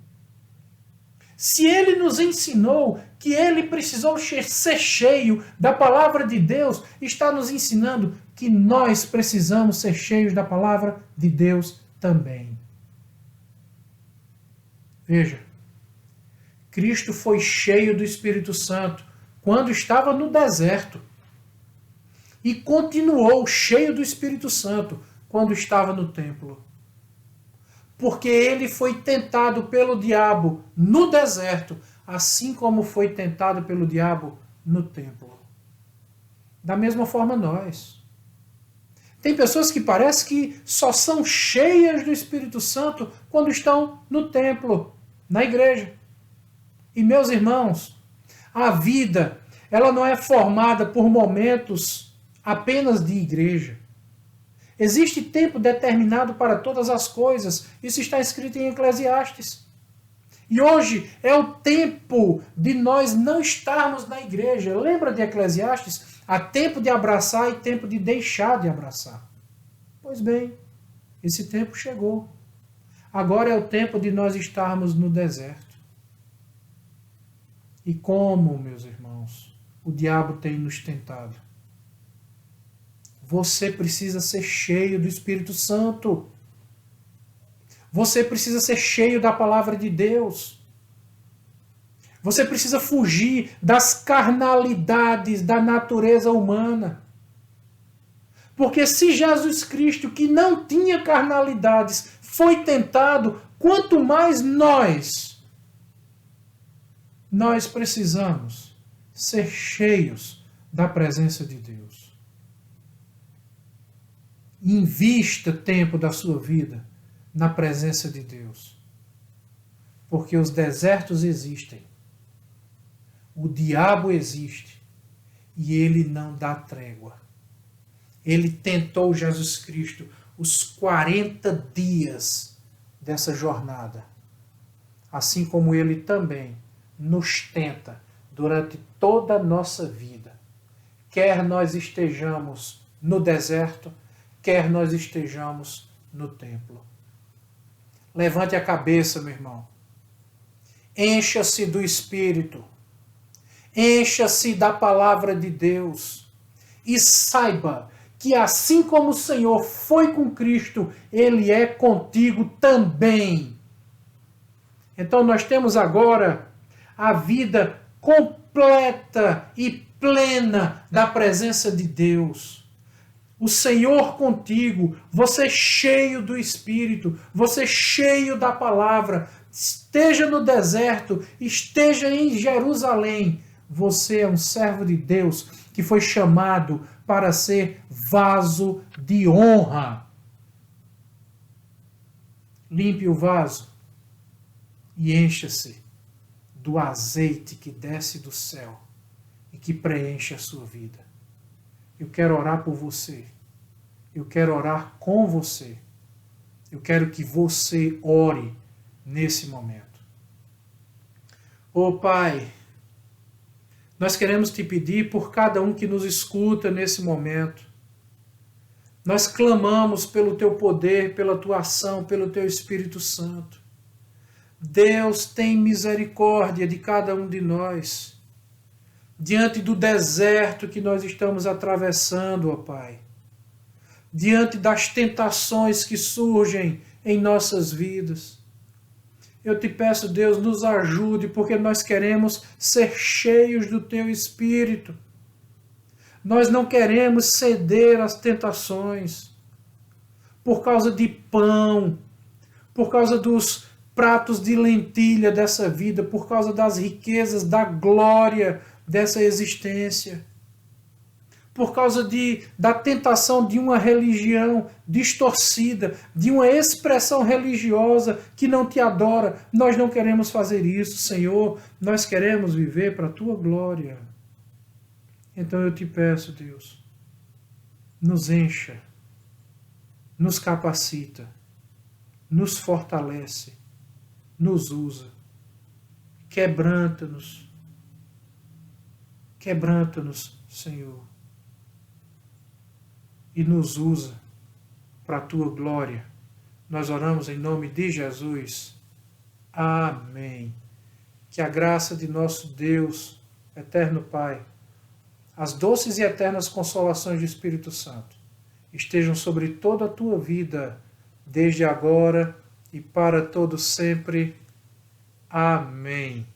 Speaker 1: Se ele nos ensinou que ele precisou ser cheio da palavra de Deus, está nos ensinando que nós precisamos ser cheios da palavra de Deus também. Veja, Cristo foi cheio do Espírito Santo quando estava no deserto e continuou cheio do Espírito Santo quando estava no templo. Porque ele foi tentado pelo diabo no deserto, assim como foi tentado pelo diabo no templo. Da mesma forma nós. Tem pessoas que parece que só são cheias do Espírito Santo quando estão no templo, na igreja. E meus irmãos, a vida, ela não é formada por momentos apenas de igreja. Existe tempo determinado para todas as coisas. Isso está escrito em Eclesiastes. E hoje é o tempo de nós não estarmos na igreja. Lembra de Eclesiastes? Há tempo de abraçar e tempo de deixar de abraçar. Pois bem, esse tempo chegou. Agora é o tempo de nós estarmos no deserto. E como, meus irmãos, o diabo tem nos tentado? Você precisa ser cheio do Espírito Santo. Você precisa ser cheio da palavra de Deus. Você precisa fugir das carnalidades da natureza humana. Porque se Jesus Cristo, que não tinha carnalidades, foi tentado, quanto mais nós precisamos ser cheios da presença de Deus. Invista tempo da sua vida na presença de Deus. Porque os desertos existem. O diabo existe. E ele não dá trégua. Ele tentou Jesus Cristo os 40 dias dessa jornada. Assim como ele também nos tenta durante toda a nossa vida. Quer nós estejamos no deserto, quer nós estejamos no templo. Levante a cabeça, meu irmão. Encha-se do Espírito. Encha-se da palavra de Deus. E saiba que assim como o Senhor foi com Cristo, Ele é contigo também. Então nós temos agora a vida completa e plena da presença de Deus. O Senhor contigo, você cheio do Espírito, você cheio da palavra, esteja no deserto, esteja em Jerusalém, você é um servo de Deus que foi chamado para ser vaso de honra. Limpe o vaso e encha-se do azeite que desce do céu e que preenche a sua vida. Eu quero orar por você. Eu quero orar com você. Eu quero que você ore nesse momento. Ô Pai, nós queremos te pedir por cada um que nos escuta nesse momento. Nós clamamos pelo teu poder, pela tua ação, pelo teu Espírito Santo. Deus, tem misericórdia de cada um de nós. Diante do deserto que nós estamos atravessando, ó Pai. Diante das tentações que surgem em nossas vidas. Eu te peço, Deus, nos ajude, porque nós queremos ser cheios do teu Espírito. Nós não queremos ceder às tentações por causa de pão, por causa dos pratos de lentilha dessa vida, por causa das riquezas, da glória dessa existência, por causa da tentação de uma religião distorcida, de uma expressão religiosa que não te adora. Nós não queremos fazer isso, Senhor, nós queremos viver para a tua glória. Então eu te peço, Deus, nos encha, nos capacita, nos fortalece, nos usa, quebranta-nos, Senhor, e nos usa para a tua glória. Nós oramos em nome de Jesus. Amém. Que a graça de nosso Deus, eterno Pai, as doces e eternas consolações do Espírito Santo estejam sobre toda a tua vida, desde agora e para todo sempre. Amém.